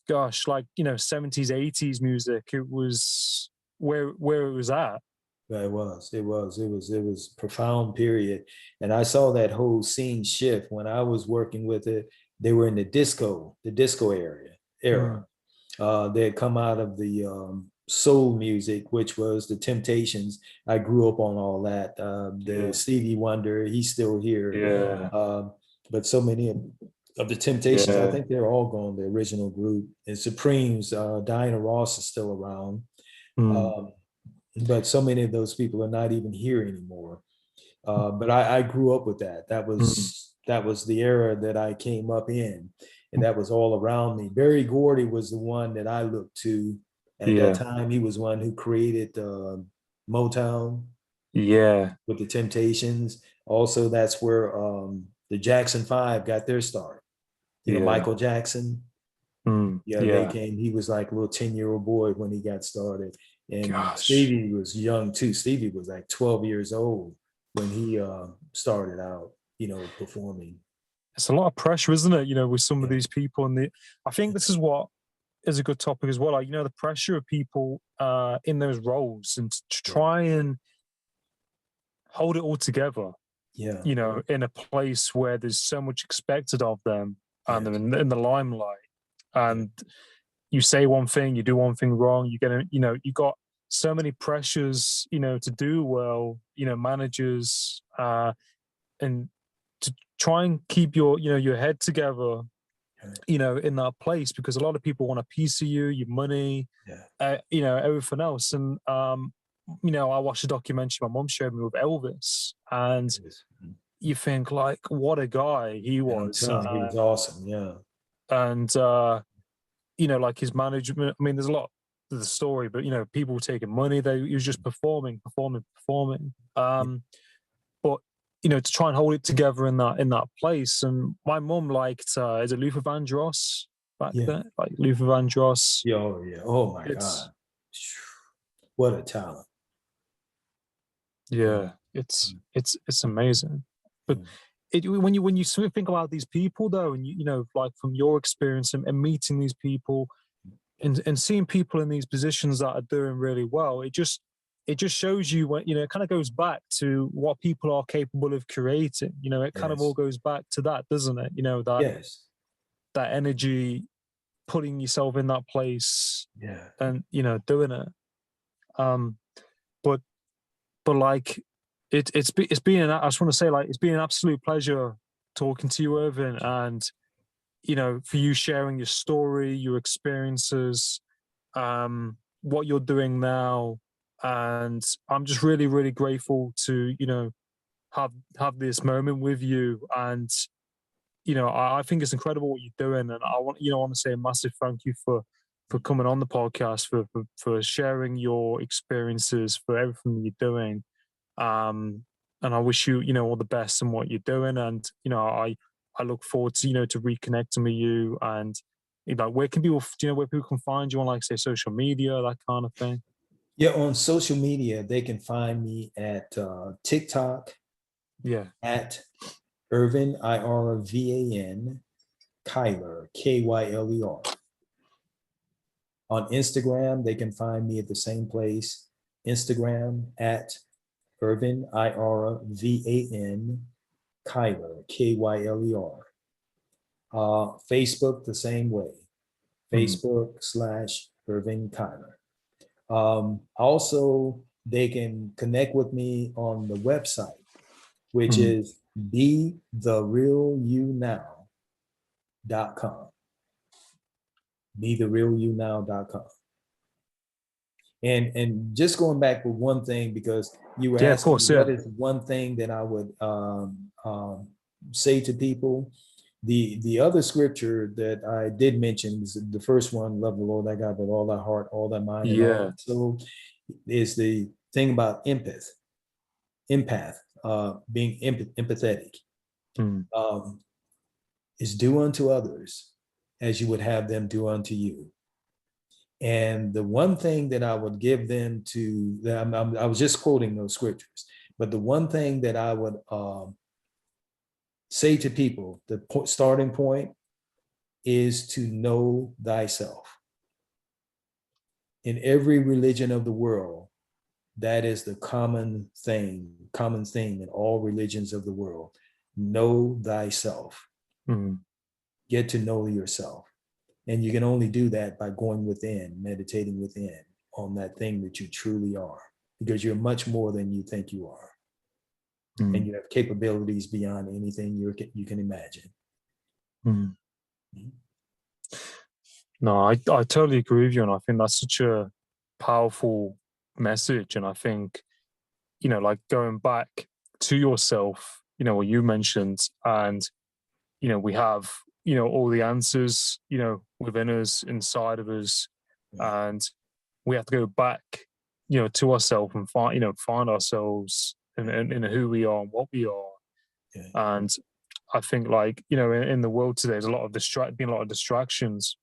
gosh, like 70s 80s music, it was where it was at. It was profound period. And I saw that whole scene shift when I was working with it. They were in the disco era. Mm, They had come out of the soul music, which was the Temptations. I grew up on all that. The yeah, Stevie Wonder, he's still here. yeah, Um, but so many of the Temptations, I yeah. think they're all gone, the original group. And Supremes, Diana Ross is still around. Mm, Um, but so many of those people are not even here anymore. But I grew up with that. That mm, was the era that I came up in, and mm, that was all around me. Barry Gordy was the one that I looked to at that yeah, time. He was one who created Motown yeah, with the Temptations. Also, that's where the Jackson Five got their start. yeah, Michael Jackson. Yeah, they yeah. came. He was like a little 10-year-old boy when he got started. And Gosh, Stevie was young too. Stevie was like 12 years old when he started out, performing. it's a lot of pressure, isn't it? With some of Yeah. these people, and I think this is what is a good topic as well. Like, the pressure of people in those roles, and to Yeah. try and hold it all together. Yeah. In a place where there's so much expected of them, and they're Yes. in the limelight, Yeah. and you say one thing, you do one thing wrong, you get you got so many pressures, to do well, managers, and to try and keep your head together, Right. in that place, because a lot of people want a piece of you, your money, Yeah. everything else. And I watched a documentary my mom showed me with Elvis, and Yes. you think like, what a guy he And I'm was, telling you, he was awesome. Yeah. and like his management. I mean, there's a lot to the story, but people taking money. He was just performing, performing, performing. Yeah. But to try and hold it together in that place. And my mum liked, is it Luther Vandross back Yeah. then? Like Luther Vandross. Yeah. Oh, yeah. Oh my It's God. What a talent. Yeah. Yeah, it's amazing. But Yeah. when you sort of think about these people though, and like from your experience, and meeting these people, and seeing people in these positions that are doing really well, it just shows you what, it kind of goes back to what people are capable of creating. It kind of all Yes. goes back to that, doesn't it? That Yes. that energy, putting yourself in that place, Yeah. and doing it. Um, but like, it's been I just want to say, like, it's been an absolute pleasure talking to you, Irvin, and for you sharing your story, your experiences, what you're doing now. And I'm just really, really grateful to, have this moment with you. And, I think it's incredible what you're doing. And I want to say a massive thank you for coming on the podcast, for sharing your experiences, for everything you're doing. Um, and I wish you, all the best in what you're doing. And, I look forward to, to reconnecting with you. And where can people, where people can find you on, like, say, social media, that kind of thing? Yeah. On social media, they can find me at TikTok Yeah. at Irvin, Irvan, Kyler, Kyler. On Instagram, they can find me at the same place, Instagram at Irvin, Irvan, Kyler, Kyler. Facebook, the same way, Mm, Facebook/Irvin Kyler. Also, they can connect with me on the website, which mm, is BeTheRealYouNow.com. BeTheRealYouNow.com. And just going back with one thing, because you were yeah, of asking course. what Yeah. is one thing that I would say to people. The other scripture that I did mention is the first one: love the Lord thy God with all thy heart, all thy mind, and all Yeah. thy soul. Is the thing about empath, being empathetic. Mm, Um, is do unto others as you would have them do unto you. And the one thing that I would give them to, I was just quoting those scriptures, but the one thing that I would say to people, the starting point is to know thyself. In every religion of the world, that is the common theme in all religions of the world. Know thyself. Mm. Get to know yourself. And you can only do that by going within, meditating within on that thing that you truly are, because you're much more than you think you are. And Mm. you have capabilities beyond anything you can imagine. Mm. No, I totally agree with you. And I think that's such a powerful message. And I think, like going back to yourself, what you mentioned, and, we have, all the answers, within us, inside of us. Right. And we have to go back, to ourselves and find ourselves in who we are and what we are. Yeah. And I think, like, in the world today, there's been a lot of distractions,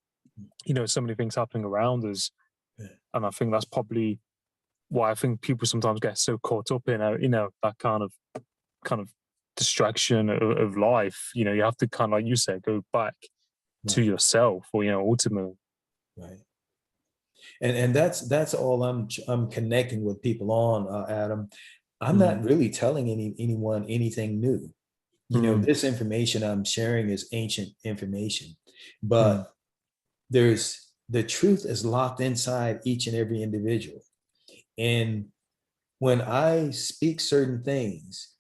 so many things happening around us. Yeah. And I think that's probably why I think people sometimes get so caught up in, that kind of distraction of life. You have to kind of, like you said, go back to Right. yourself, or, ultimately. Right. And that's all I'm connecting with people on, Adam. I'm Mm. not really telling anyone anything new. Mm. This information I'm sharing is ancient information, Mm. but the truth is locked inside each and every individual. And when I speak certain things,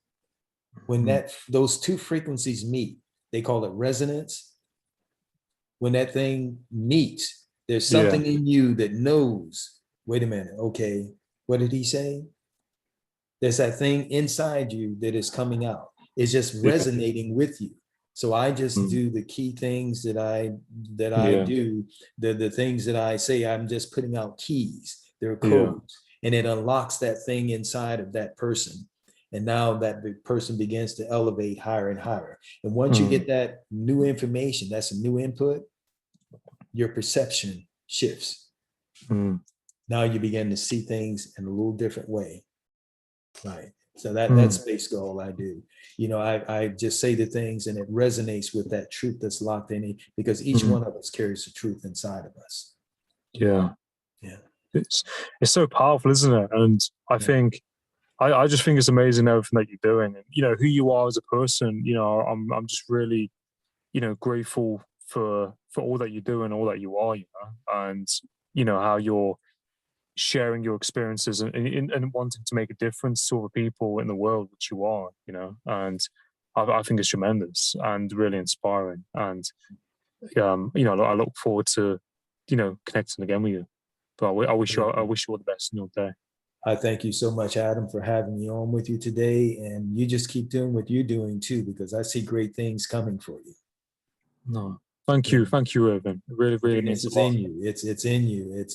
when Mm. those two frequencies meet, they call it resonance. When that thing meets, there's Yeah. something in you that knows, wait a minute, okay, what did he say? There's that thing inside you that is coming out. It's just Yeah. resonating with you. So I just Mm. do the key things that I Yeah. do, the things that I say, I'm just putting out keys, they're Yeah. codes, and it unlocks that thing inside of that person. And now that the person begins to elevate higher and higher. And once you Mm. get that new information, that's a new input, your perception shifts. Mm. Now you begin to see things in a little different way. Right. So that's Mm. basically all I do. I just say the things and it resonates with that truth that's locked in it, because each Mm. one of us carries the truth inside of us. Yeah. Yeah. It's it's so powerful, isn't it? And I Yeah. think I just think it's amazing everything that you're doing, and who you are as a person. I'm just really, grateful for all that you do and all that you are. And how you're sharing your experiences, and wanting to make a difference to other people in the world, which you are. And I think it's tremendous and really inspiring. And I look forward to connecting again with you. But I wish you all the best in your day. I thank you so much, Adam, for having me on with you today. And you just keep doing what you're doing too, because I see great things coming for you. No, Yeah. thank you, Irvin. It really, really Greatness means a is lot. in you. It's in you.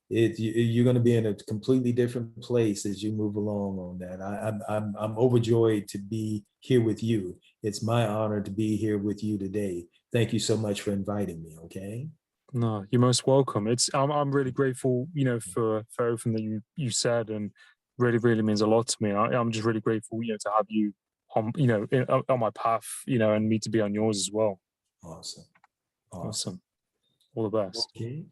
You're going to be in a completely different place as you move along on that. I'm overjoyed to be here with you. It's my honor to be here with you today. Thank you so much for inviting me. Okay. No, you're most welcome. I'm really grateful, for everything that you said, and really, really means a lot to me. I'm just really grateful, to have you on, on my path, and me to be on yours as well. Awesome. Awesome. Awesome. All the best. Okay.